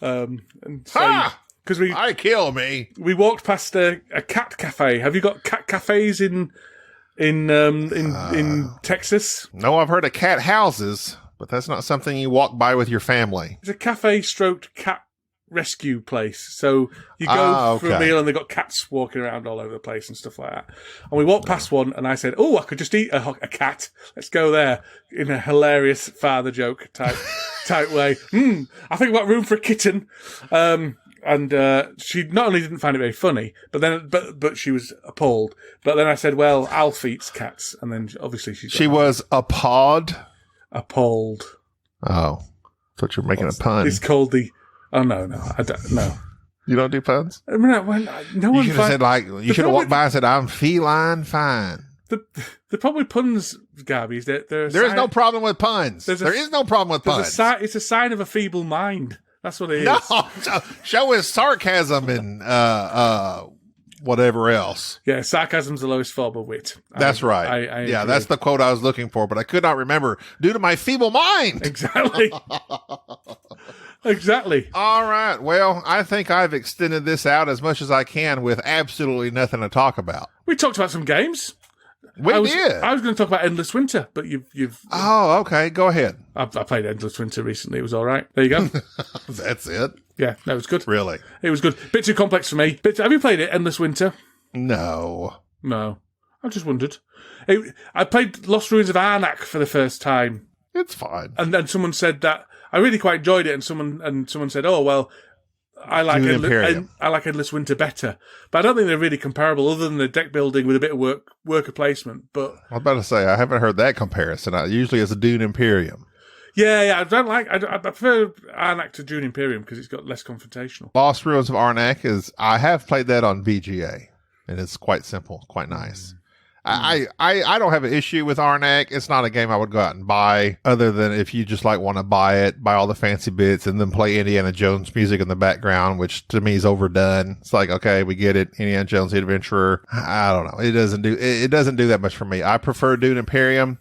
Because I kill me. We walked past a cat cafe. Have you got cat cafes in Texas? No, I've heard of cat houses, but that's not something you walk by with your family. It's a cafe stroked cat rescue place. So you go for a meal and they've got cats walking around all over the place and stuff like that. And we walked past one and I said, I could just eat a cat. Let's go there, in a hilarious father joke type way. I think we've got room for a kitten. And she not only didn't find it very funny, but she was appalled. But then I said, "Well, Alf eats cats," and then obviously she was appalled. Oh, thought you were making a pun. It's called the. Oh no, I don't. No, you don't do puns. I mean, no one. You should have said you should have walked by and said, "I'm feline fine." The problem with puns, Gaby, is that there is no problem with puns. There is no problem with puns. It's a sign of a feeble mind. That's what it is. No, show his sarcasm and whatever else. Yeah, sarcasm's the lowest form of wit. That's right. Yeah, that's the quote I was looking for, but I could not remember due to my feeble mind. Exactly. Exactly. All right. Well, I think I've extended this out as much as I can with absolutely nothing to talk about. We talked about some games. I was going to talk about Endless Winter, but you've. Oh, okay. Go ahead. I played Endless Winter recently. It was all right. There you go. That's it. Yeah, that was good. Really? It was good. Bit too complex for me. Have you played it, Endless Winter? No. I just wondered. I played Lost Ruins of Arnak for the first time. It's fine. And then someone said that I really quite enjoyed it, and someone said, "Oh well, I like Endless Winter better," but I don't think they're really comparable, other than the deck building with a bit of worker placement. But I was about to say I haven't heard that comparison. Usually it's a Dune Imperium. Yeah. I prefer Arnak to Dune Imperium because it's got less confrontational. Lost Ruins of Arnak I have played that on VGA, and it's quite simple, quite nice. I don't have an issue with Arnak. It's not a game I would go out and buy, other than if you just like want to buy it, buy all the fancy bits, and then play Indiana Jones music in the background, which to me is overdone. It's like, okay, we get it. Indiana Jones, the Adventurer. I don't know. It doesn't do that much for me. I prefer Dune Imperium,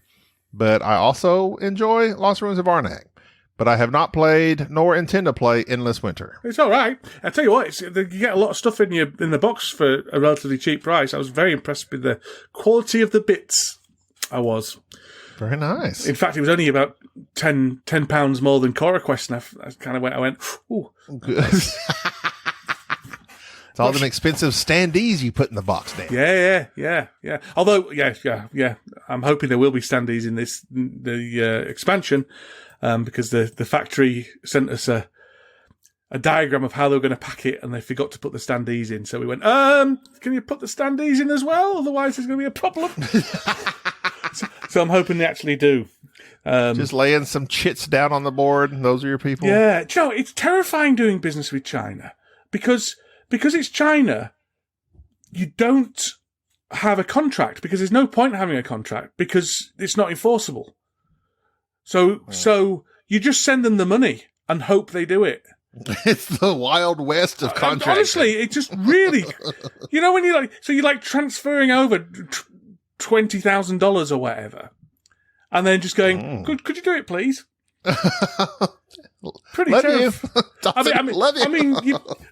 but I also enjoy Lost Ruins of Arnak. But I have not played nor intend to play Endless Winter. It's all right. I tell you what, you get a lot of stuff in the box for a relatively cheap price. I was very impressed with the quality of the bits. I was. Very nice. In fact, it was only about £10 more than Core Quest, and I kind of went, ooh. Good. It's all them expensive standees you put in the box, Dan. Yeah. Although, yeah. I'm hoping there will be standees in the expansion. Because the factory sent us a diagram of how they were going to pack it, and they forgot to put the standees in. So we went, can you put the standees in as well? Otherwise there's going to be a problem. so I'm hoping they actually do. Just laying some chits down on the board, and those are your people? Yeah. Do you know, it's terrifying doing business with China. Because it's China, you don't have a contract, because there's no point in having a contract, because it's not enforceable. So you just send them the money and hope they do it. It's the Wild West of contracting. Honestly, it just really, when you're transferring over $20,000 or whatever, and then just going, could you do it, please? Pretty tough. I mean,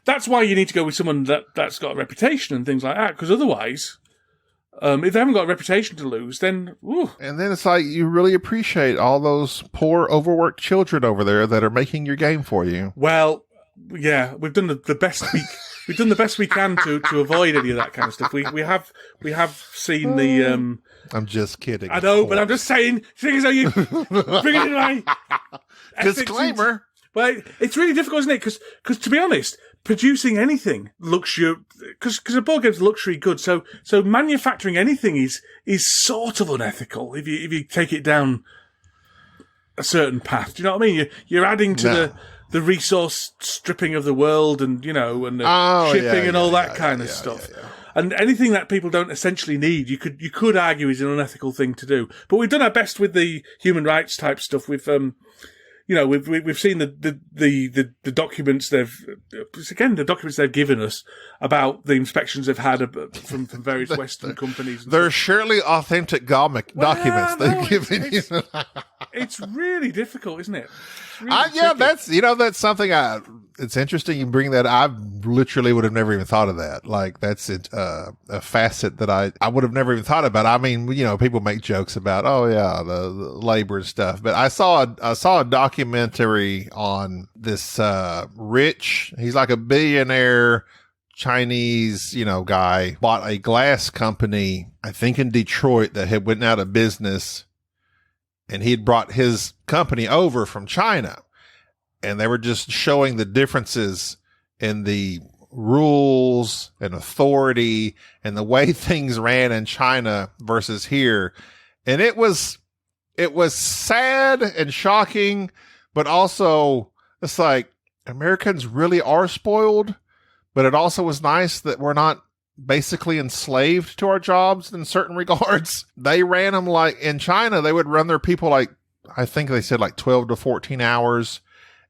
that's why you need to go with someone that's got a reputation and things like that, because otherwise, if they haven't got a reputation to lose, then ooh. And then it's like you really appreciate all those poor, overworked children over there that are making your game for you. Well, yeah, we've done the best we've done the best we can to avoid any of that kind of stuff. We have seen the. I'm just kidding. I know, but I'm just saying. Things are you bring it in my disclaimer. Well, it's really difficult, isn't it? Because to be honest, producing anything luxury, because a board game's a luxury good, so manufacturing anything is sort of unethical if you take it down a certain path. Do you know what I mean? You're adding to the resource stripping of the world, and and the shipping and all that kind of stuff. Yeah. And anything that people don't essentially need, you could argue is an unethical thing to do. But we've done our best with the human rights type stuff. We've seen the documents the documents they've given us about the inspections they've had from various Western companies. They're surely authentic documents they've given you. It's really difficult, isn't it? That's something it's interesting you bring that. I literally would have never even thought of that. Like, that's a facet that I would have never even thought about. I mean, people make jokes about, the labor and stuff, but I saw a documentary on this, he's like a billionaire Chinese, guy, bought a glass company, I think in Detroit, that had went out of business, and he had brought his company over from China, and they were just showing the differences in the rules and authority and the way things ran in China versus here. And it was sad and shocking, but also it's like Americans really are spoiled, but it also was nice that we're not basically enslaved to our jobs in certain regards. They ran them like in China, they would run their people like, I think they said like 12 to 14 hours.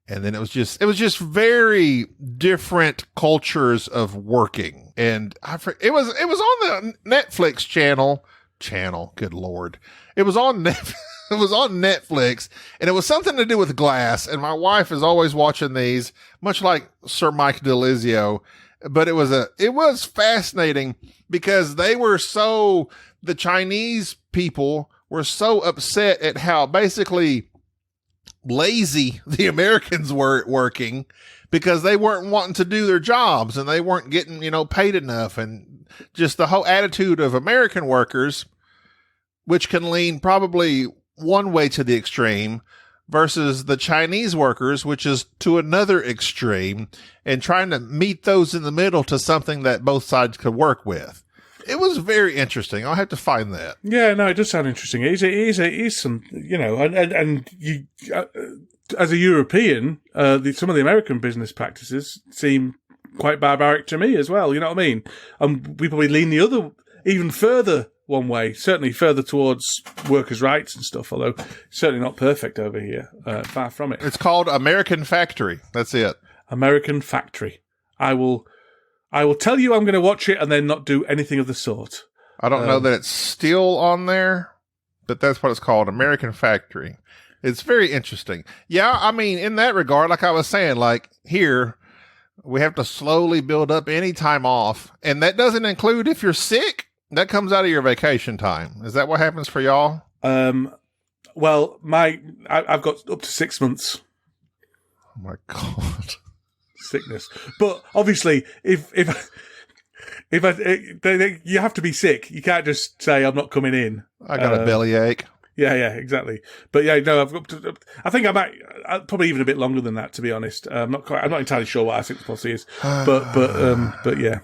And then it was just very different cultures of working. And it was on the Netflix channel. Good Lord. It was on Netflix, and it was something to do with glass. And my wife is always watching these, much like Sir Mike DeLizio. But it was fascinating because the Chinese people were so upset at how basically lazy the Americans were working, because they weren't wanting to do their jobs and they weren't getting, paid enough, and just the whole attitude of American workers, which can lean probably one way to the extreme, versus the Chinese workers, which is to another extreme, and trying to meet those in the middle to something that both sides could work with. It was very interesting. I'll have to find that. Yeah, no, it does sound interesting. It is some, and you, as a European, some of the American business practices seem quite barbaric to me as well. You know what I mean? We probably lean the other, even further one way. Certainly further towards workers' rights and stuff, although certainly not perfect over here. Far from it. It's called American Factory. That's it. American Factory. I will tell you I'm going to watch it and then not do anything of the sort. I don't know that it's still on there, but that's what it's called, American Factory. It's very interesting. Yeah, I mean, in that regard, like I was saying, like here, we have to slowly build up any time off, and that doesn't include if you're sick. That comes out of your vacation time. Is that what happens for y'all? Well, I've got up to 6 months. Oh my God. Sickness. But obviously, if you have to be sick. You can't just say, I'm not coming in. I got a bellyache. Yeah, exactly. But yeah, no, I think I might, probably even a bit longer than that, to be honest. I'm not entirely sure what our sickness policy is. But yeah.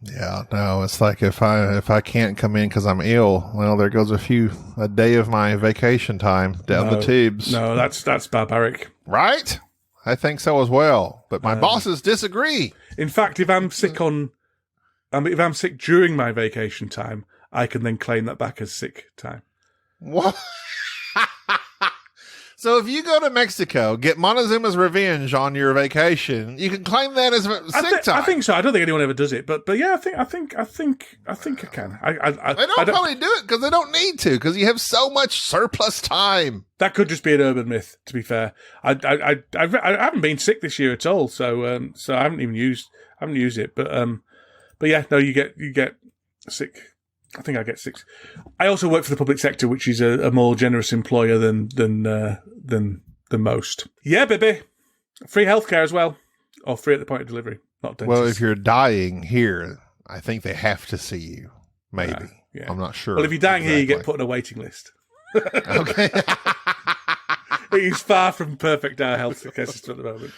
Yeah, no, it's like if I can't come in because I'm ill, well, there goes a day of my vacation time down the tubes. No, that's barbaric. Right? I think so as well. But my bosses disagree. In fact, if I'm sick during my vacation time, I can then claim that back as sick time. What? So if you go to Mexico, get Montezuma's revenge on your vacation, you can claim that as sick time. I think so. I don't think anyone ever does it, but yeah, I think I can. They don't probably do it because they don't need to, because you have so much surplus time. That could just be an urban myth, to be fair. I haven't been sick this year at all, so I haven't used it. But yeah, no, you get sick. I think I get 6. I also work for the public sector, which is a more generous employer than most. Yeah, baby. Free healthcare as well, or free at the point of delivery. Not dentist. Well, if you're dying here, I think they have to see you. Maybe. Yeah. I'm not sure. Well, if you're dying here, you get put on a waiting list. Okay. It's far from perfect our healthcare system at the moment.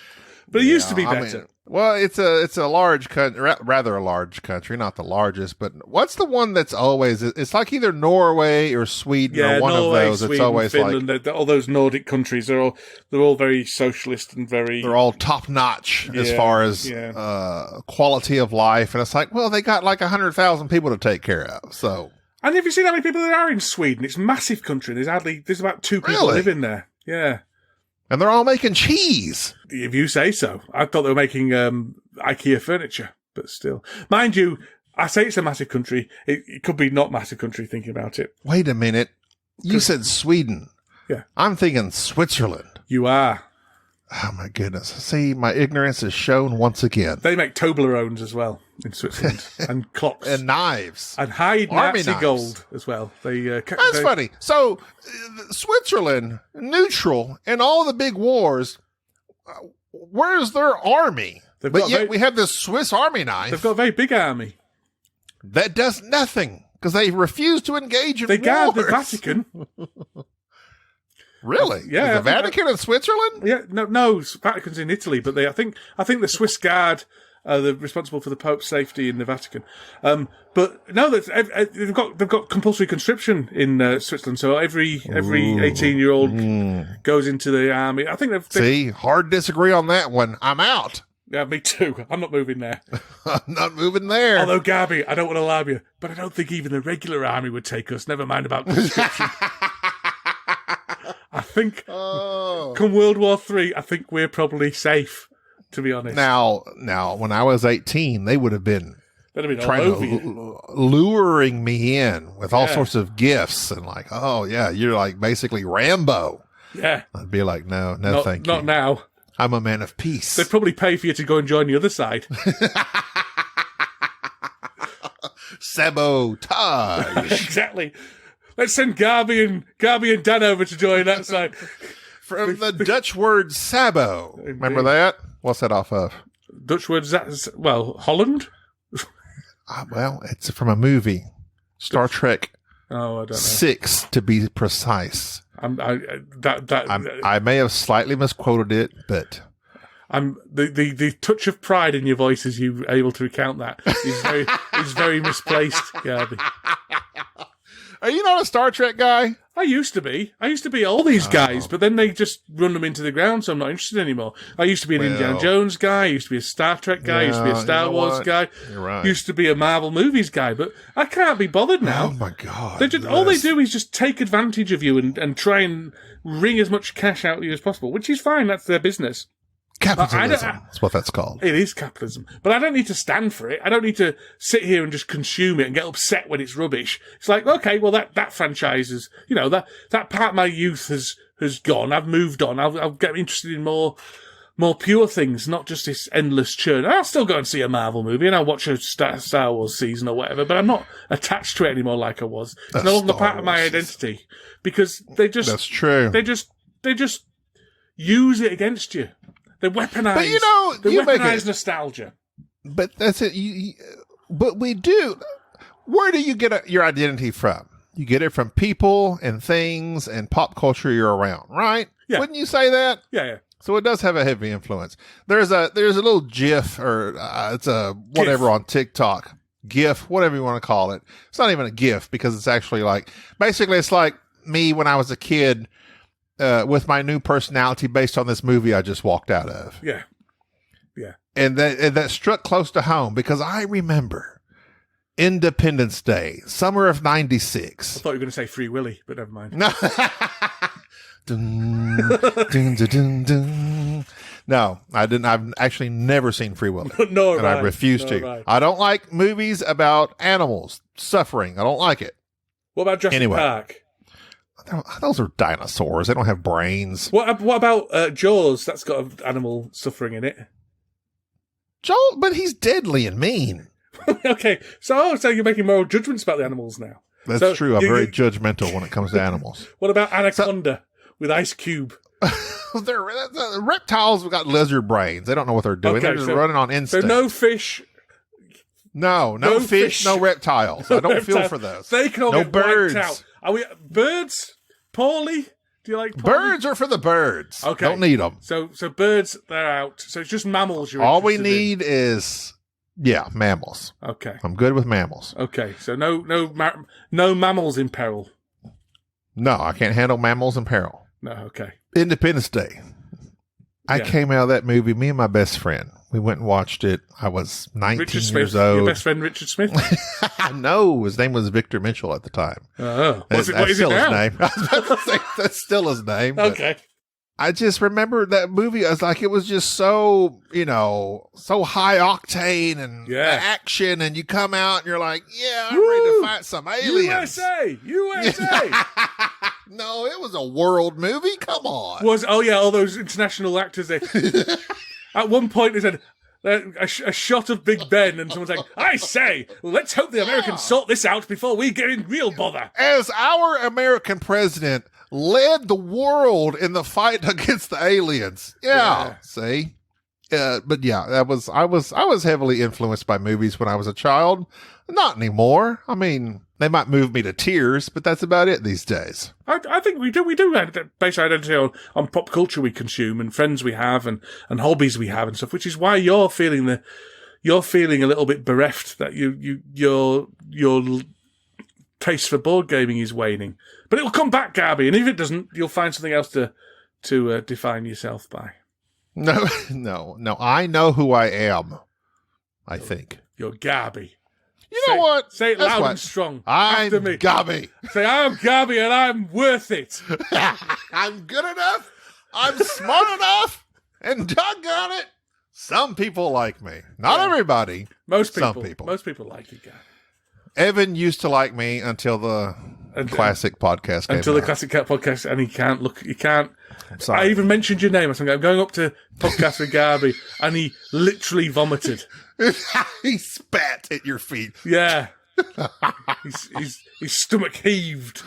But it used to be better. Well, it's a large country, rather a large country, not the largest, but what's the one that's always, it's like either Norway or Sweden or one Norway, of those. Sweden, it's always Finland, like all those Nordic countries, they're all very socialist and they're all top notch as far as quality of life. And it's like, well, they got like 100,000 people to take care of. So, and have you seen how many people there are in Sweden? It's a massive country. There's about 2 people living there. Yeah. And they're all making cheese. If you say so. I thought they were making IKEA furniture, but still. Mind you, I say it's a massive country. It could be not massive country thinking about it. Wait a minute. You said Sweden. Yeah. I'm thinking Switzerland. You are. Oh, my goodness. See, my ignorance is shown once again. They make Toblerones as well in Switzerland. And clocks. And knives. And hide Nazi gold as well. That's funny. So, Switzerland, neutral in all the big wars, where's their army? But yet we have this Swiss army knife. They've got a very big army. That does nothing, because they refuse to engage in They guard wars. the Vatican. Really? Yeah. Is the Vatican in Switzerland? Yeah, no, Vatican's in Italy, but I think the Swiss Guard are responsible for the Pope's safety in the Vatican. But no, they've got compulsory conscription in Switzerland, so every 18-year-old goes into the army. I think See, hard disagree on that one. I'm out. Yeah, me too. I'm not moving there. I'm not moving there. Although, Gaby, I don't want to alarm you, but I don't think even the regular army would take us. Never mind about conscription. I think come World War III, I think we're probably safe, to be honest. Now, when I was 18, they would have been trying to luring me in with all sorts of gifts and like, oh yeah, you're like basically Rambo. Yeah. I'd be like, no, thank you. Not now. I'm a man of peace. They'd probably pay for you to go and join the other side. Sabotage. Exactly. Let's send Gaby and Dan over to join that side. From the Dutch word sabo. Indeed. Remember that? What's that off of? Dutch word, Holland? Well, it's from a movie. Star Trek. Oh, I don't know. 6, to be precise. I may have slightly misquoted it, but... the touch of pride in your voice as you're able to recount that is very misplaced, Gaby. Are you not a Star Trek guy? I used to be. All these guys, but then they just run them into the ground, so I'm not interested anymore. I used to be an Indiana Jones guy. I used to be a Star Trek guy. I used to be a Star Wars guy. You're right. Used to be a Marvel movies guy, but I can't be bothered now. Oh, my God. All they do is just take advantage of you and try and wring as much cash out of you as possible, which is fine. That's their business. Capitalism. That's what that's called. It is capitalism. But I don't need to stand for it. I don't need to sit here and just consume it and get upset when it's rubbish. It's like, okay, well, that franchise is, that part of my youth has gone. I've moved on. I'll get interested in more pure things, not just this endless churn. I'll still go and see a Marvel movie and I'll watch a Star Wars season or whatever, but I'm not attached to it anymore like I was. It's no longer part of my identity because they just... That's true. They just use it against you. They weaponize. But they weaponize nostalgia. But that's it. But we do. Where do you get your identity from? You get it from people and things and pop culture you're around, right? Yeah. Wouldn't you say that? Yeah. So it does have a heavy influence. There's a little GIF or it's a whatever GIF. on TikTok. GIF, whatever you want to call it. It's not even a GIF because it's actually basically it's like me when I was a kid. With my new personality based on this movie I just walked out of. Yeah. And that struck close to home because I remember Independence Day, summer of '96. I thought you were going to say Free Willy, but never mind. No. Dun, dun, dun, dun, dun. No, I didn't. I've actually never seen Free Willy. Nor and I refuse to. I don't like movies about animals suffering. I don't like it. What about Jurassic Park? Those are dinosaurs. They don't have brains. What about Jaws? That's got an animal suffering in it. Joel, but he's deadly and mean. Okay, so you're making moral judgments about the animals now. That's true. I'm very judgmental when it comes to animals. What about Anaconda with Ice Cube? The reptiles have got lizard brains. They don't know what they're doing. They're just running on instinct. So no fish. No fish, no reptiles. I don't feel for those. They can all no get birds. wiped out. Are we birds? Paulie? Do you like Paulie? Birds are for the birds. Okay. Don't need them. So birds, they're out. So it's just mammals you're all we interested need is mammals. Okay. I'm good with mammals. Okay. So no mammals in peril. No, I can't handle mammals in peril. No, okay. Independence Day. I came out of that movie, me and my best friend. We went and watched it. I was 19 years old. Your best friend, Richard Smith? No, his name was Victor Mitchell at the time. Oh. That's still his name. I was about to say, that's still his name. Okay. I just remember that movie. I was like, it was just so, so high octane and action. And you come out and you're like, I'm ready to fight some aliens. USA! No, it was a world movie. Come on. All those international actors. At one point, they said a shot of Big Ben, and someone's like, "I say, let's hope the Americans sort this out before we get in real bother." As our American president led the world in the fight against the aliens. See. But I was heavily influenced by movies when I was a child. Not anymore. I mean, they might move me to tears, but that's about it these days. I think we do base our identity on pop culture we consume and friends we have and hobbies we have and stuff, which is why you're feeling a little bit bereft that your taste for board gaming is waning. But it'll come back, Gaby, and if it doesn't, you'll find something else to define yourself by. No. I know who I am. I think you're Gaby. You know what? Say it loud and strong. I'm after me. Gaby. Say, I'm Gaby and I'm worth it. I'm good enough. I'm smart enough. And doggone it, some people like me. Not everybody. Most people. Some people. Most people like you, Gaby. Evan used to like me until the classic podcast came Until the out. classic cat podcast, and he can't. I'm sorry. I even mentioned your name. I'm going up to podcast with Gaby, and he literally vomited. He spat at your feet. Yeah. His stomach heaved.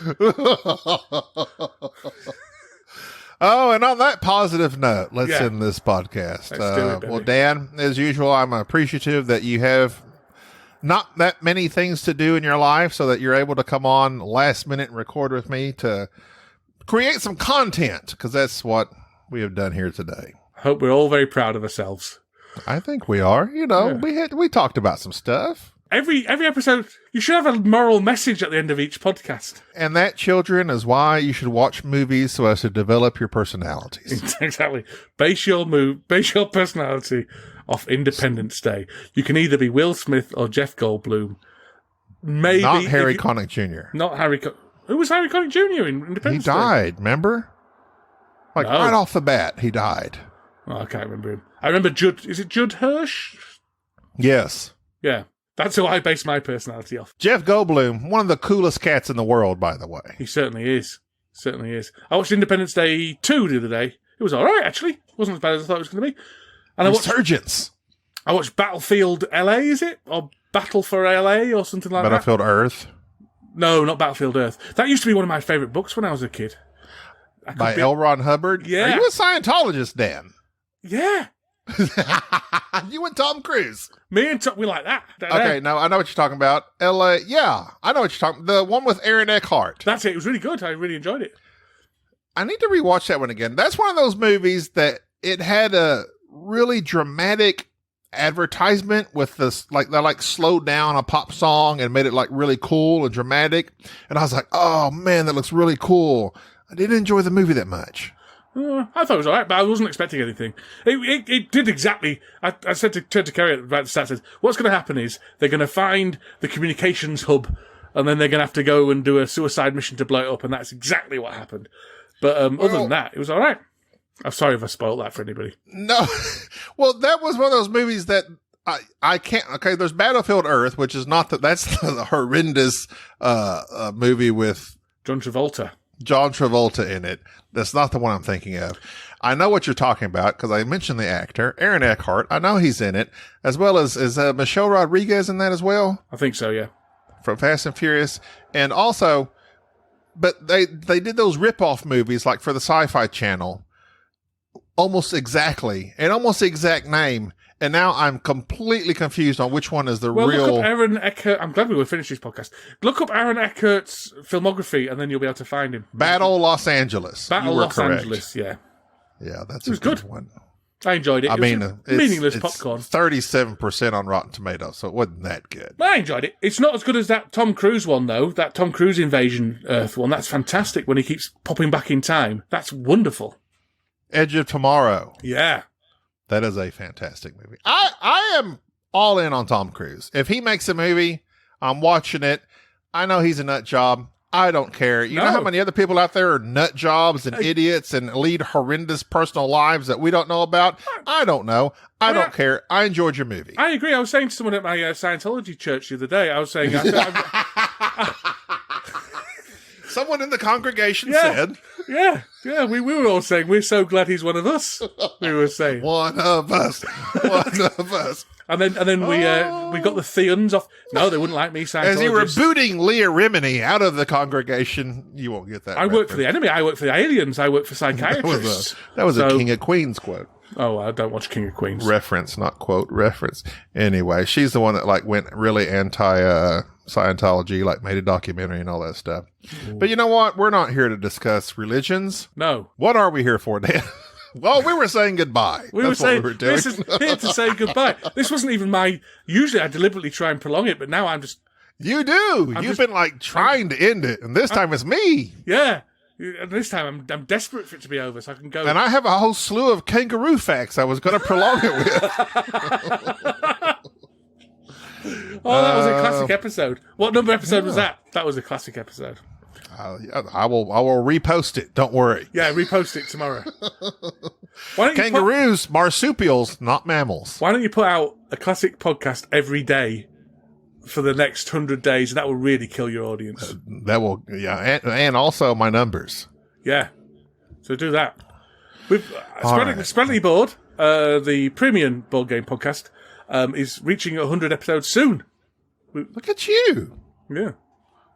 Oh, and on that positive note, let's end this podcast. Let's do it, well, Dan, as usual, I'm appreciative that you have not that many things to do in your life so that you're able to come on last minute and record with me to create some content, because that's what we have done here today. I hope we're all very proud of ourselves. I think we are. We talked about some stuff. Every episode, you should have a moral message at the end of each podcast. And that, children, is why you should watch movies so as to develop your personalities. Exactly. Base your personality off Independence Day. You can either be Will Smith or Jeff Goldblum. Maybe Not Harry Connick Jr. Not Harry. Who was Harry Connick Jr. in Independence Day? He died. Remember? Like No. right off the bat, he died. Oh, I can't remember him. I remember Judd. Is it Judd Hirsch? Yes. Yeah. That's who I base my personality off. Jeff Goldblum, one of the coolest cats in the world, by the way. He certainly is. Certainly is. I watched Independence Day 2 the other day. It was all right, actually. It wasn't as bad as I thought it was going to be. And Insurgents. I watched Battlefield LA, is it? Or Battle for LA or something like Battlefield Earth. that? No, not Battlefield Earth. That used to be one of my favourite books when I was a kid. By L. Ron Hubbard? Yeah. Are you a Scientologist, Dan? Yeah. You and Tom Cruise. Me and Tom, we like that. Okay, no, I know what you're talking about. L.A., yeah, I know what you're talking about. The one with Aaron Eckhart. That's it. It was really good. I really enjoyed it. I need to rewatch that one again. That's one of those movies that it had a really dramatic advertisement with this, like, they like slowed down a pop song and made it like really cool and dramatic. And I was like, oh man, that looks really cool. I didn't enjoy the movie that much. I thought it was all right, but I wasn't expecting anything. It did exactly. I said to Kerry at the start, said, what's going to happen is they're going to find the communications hub, and then they're going to have to go and do a suicide mission to blow it up, and that's exactly what happened. But other than that, it was all right. I'm sorry if I spoiled that for anybody. No, well, that was one of those movies that I can't. Okay, there's Battlefield Earth, which is not that's the horrendous movie with John Travolta in it. That's not the one I'm thinking of. I know what you're talking about because I mentioned the actor, Aaron Eckhart. I know he's in it, as well as is Michelle Rodriguez in that as well? I think so, yeah. From Fast and Furious. And also, but they did those rip-off movies like for the Sci-Fi Channel almost exactly, and almost the exact name. And now I'm completely confused on which one is the real. Look up Aaron Eckhart. I'm glad we will finish this podcast. Look up Aaron Eckhart's filmography, and then you'll be able to find him. Battle Los Angeles. Battle Los Angeles, yeah. Yeah, that's a good one. I enjoyed it. I mean, it's meaningless popcorn. 37% on Rotten Tomatoes, so it wasn't that good. I enjoyed it. It's not as good as that Tom Cruise one, though. That Tom Cruise Invasion Earth one. That's fantastic when he keeps popping back in time. That's wonderful. Edge of Tomorrow. Yeah. That is a fantastic movie. I am all in on Tom Cruise. If he makes a movie, I'm watching it. I know he's a nut job. I don't care. You know how many other people out there are nut jobs and idiots and lead horrendous personal lives that we don't know about? I don't know. I don't care. I enjoyed your movie. I agree. I was saying to someone at my Scientology church the other day, I was saying... Someone in the congregation said... Yeah, we were all saying, we're so glad he's one of us. We were saying. One of us. And then we got the Theons off. No, they wouldn't like me, Scientologists. As you were booting Leah Remini out of the congregation, you won't get that. I work for the enemy. I work for the aliens. I work for psychiatrists. That was a King of Queens quote. Oh, I don't watch King of Queens. Reference, not quote, reference. Anyway, she's the one that like went really anti Scientology, like made a documentary and all that stuff. Ooh. But you know what? We're not here to discuss religions. No. What are we here for, Dan? Well, we were saying goodbye. This is here to say goodbye. This wasn't even usually I deliberately try and prolong it, but now I'm just... You do. You've been like trying to end it, and this time it's me. Yeah. And this time I'm desperate for it to be over so I can go. And I have a whole slew of kangaroo facts I was going to prolong it with. Oh, that was a classic episode. What number episode was that? That was a classic episode. I will repost it. Don't worry. Yeah, repost it tomorrow. Kangaroos, marsupials, not mammals. Why don't you put out a classic podcast every day for the next 100 days? That will really kill your audience. That will, yeah, and also my numbers. Yeah, so do that. We've Spreadly Board, the premium board game podcast, is reaching 100 episodes soon. Look at you. Yeah.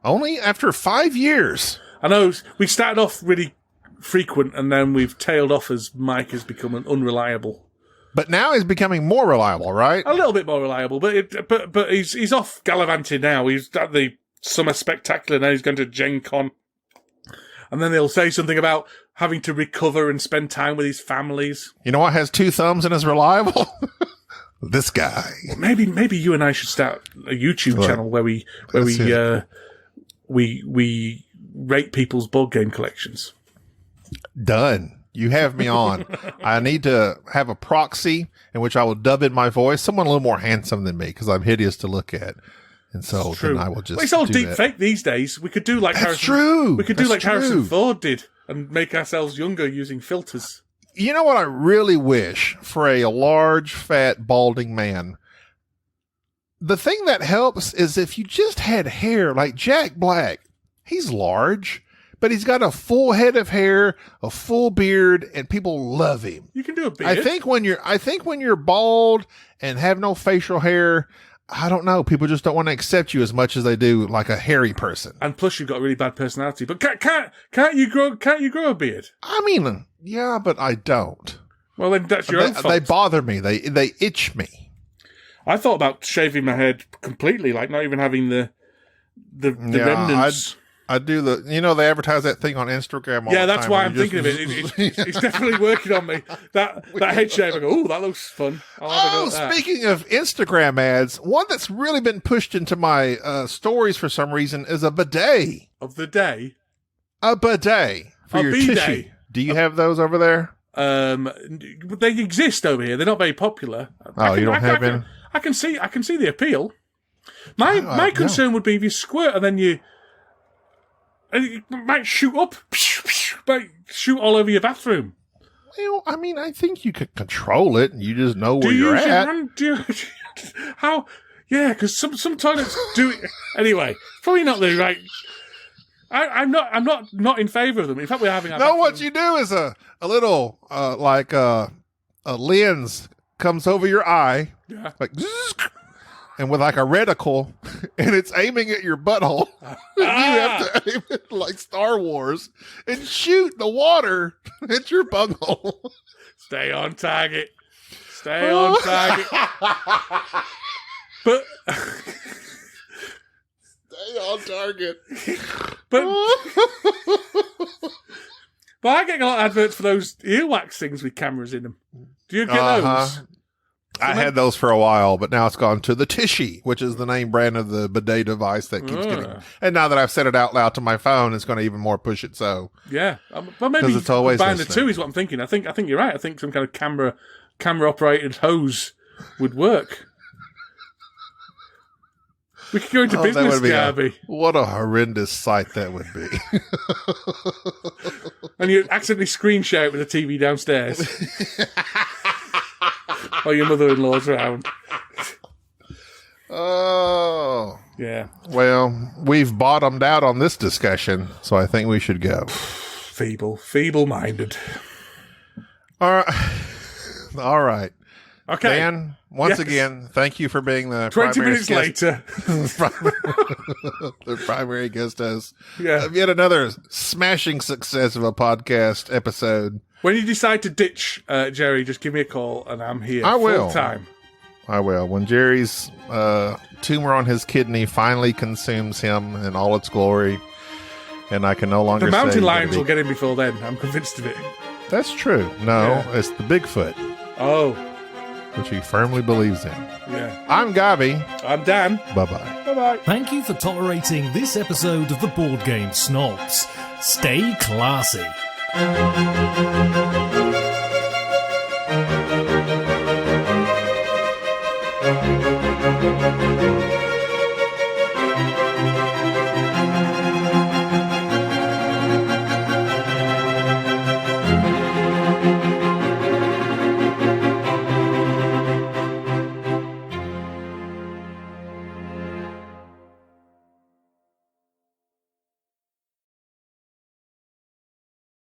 Only after 5 years. I know we started off really frequent, and then we've tailed off as Mike has become unreliable. But now he's becoming more reliable, right? A little bit more reliable, but he's off gallivanting now. He's at the Summer Spectacular, now he's going to Gen Con. And then they'll say something about having to recover and spend time with his families. You know what has two thumbs and is reliable? This guy. Well, maybe you and I should start a YouTube channel where we rate people's board game collections. Done. You have me on. I need to have a proxy in which I will dub in my voice. Someone a little more handsome than me because I'm hideous to look at. And so then I will just. Well, it's all do deep that. fake these days. We could do like That's true. We could do That's like Harrison true. Ford did and make ourselves younger using filters. You know what I really wish for a large, fat, balding man? The thing that helps is if you just had hair like Jack Black. He's large, but he's got a full head of hair, a full beard, and people love him. You can do a beard. I think when you're bald and have no facial hair, I don't know. People just don't want to accept you as much as they do like a hairy person. And plus, you've got a really bad personality. But can't you grow a beard? I mean, yeah, but I don't. Well, then that's your own fault. They bother me. They itch me. I thought about shaving my head completely, like not even having the remnants. I do they advertise that thing on Instagram all the time. Yeah, that's why I'm thinking of it. It's definitely working on me. That head shave, I go, oh, that looks fun. I'll have a go at that. Speaking of Instagram ads, one that's really been pushed into my stories for some reason is a bidet. Of the day? A bidet for your bidet. tissue. Do you have those over there? They exist over here. They're not very popular. You don't have any? I can see the appeal. My concern would be if you squirt and it might shoot up, might shoot all over your bathroom. Well, I mean, I think you could control it, and you just know where you're at. How? Yeah, because some toilets do it anyway. Probably not the right. I'm not in favour of them. In fact, we're having. What you do is a little a lens comes over your eye, like. And with like a reticle, and it's aiming at your butthole. You have to aim it like Star Wars and shoot the water at your bunghole. Stay on target. Stay on target. But stay on target. But I get a lot of adverts for those earwax things with cameras in them. Do you get those? I had those for a while, but now it's gone to the Tishy, which is the name brand of the bidet device that keeps getting. And now that I've said it out loud to my phone, it's going to even more push it. So yeah, but maybe it's always combine the two is what I'm thinking. I think you're right. I think some kind of camera operated hose would work. We could go into business, Gaby. What a horrendous sight that would be. And you accidentally screen share it with the TV downstairs. Or your mother-in-law's around. Oh. Yeah. Well, we've bottomed out on this discussion, so I think we should go. Feeble-minded. All right. Okay. Dan, once again, thank you for being the 20 minutes later. The primary guest host. Yeah. Yet another smashing success of a podcast episode. When you decide to ditch Jerry, just give me a call and I'm here. I will. Full time. I will. When Jerry's tumor on his kidney finally consumes him in all its glory, and I can no longer The mountain say lions will get him before then. I'm convinced of it. That's true. No, it's the Bigfoot. Oh. Which he firmly believes in. Yeah. I'm Gaby. I'm Dan. Bye-bye. Bye-bye. Thank you for tolerating this episode of the Board Game Snobs. Stay classy.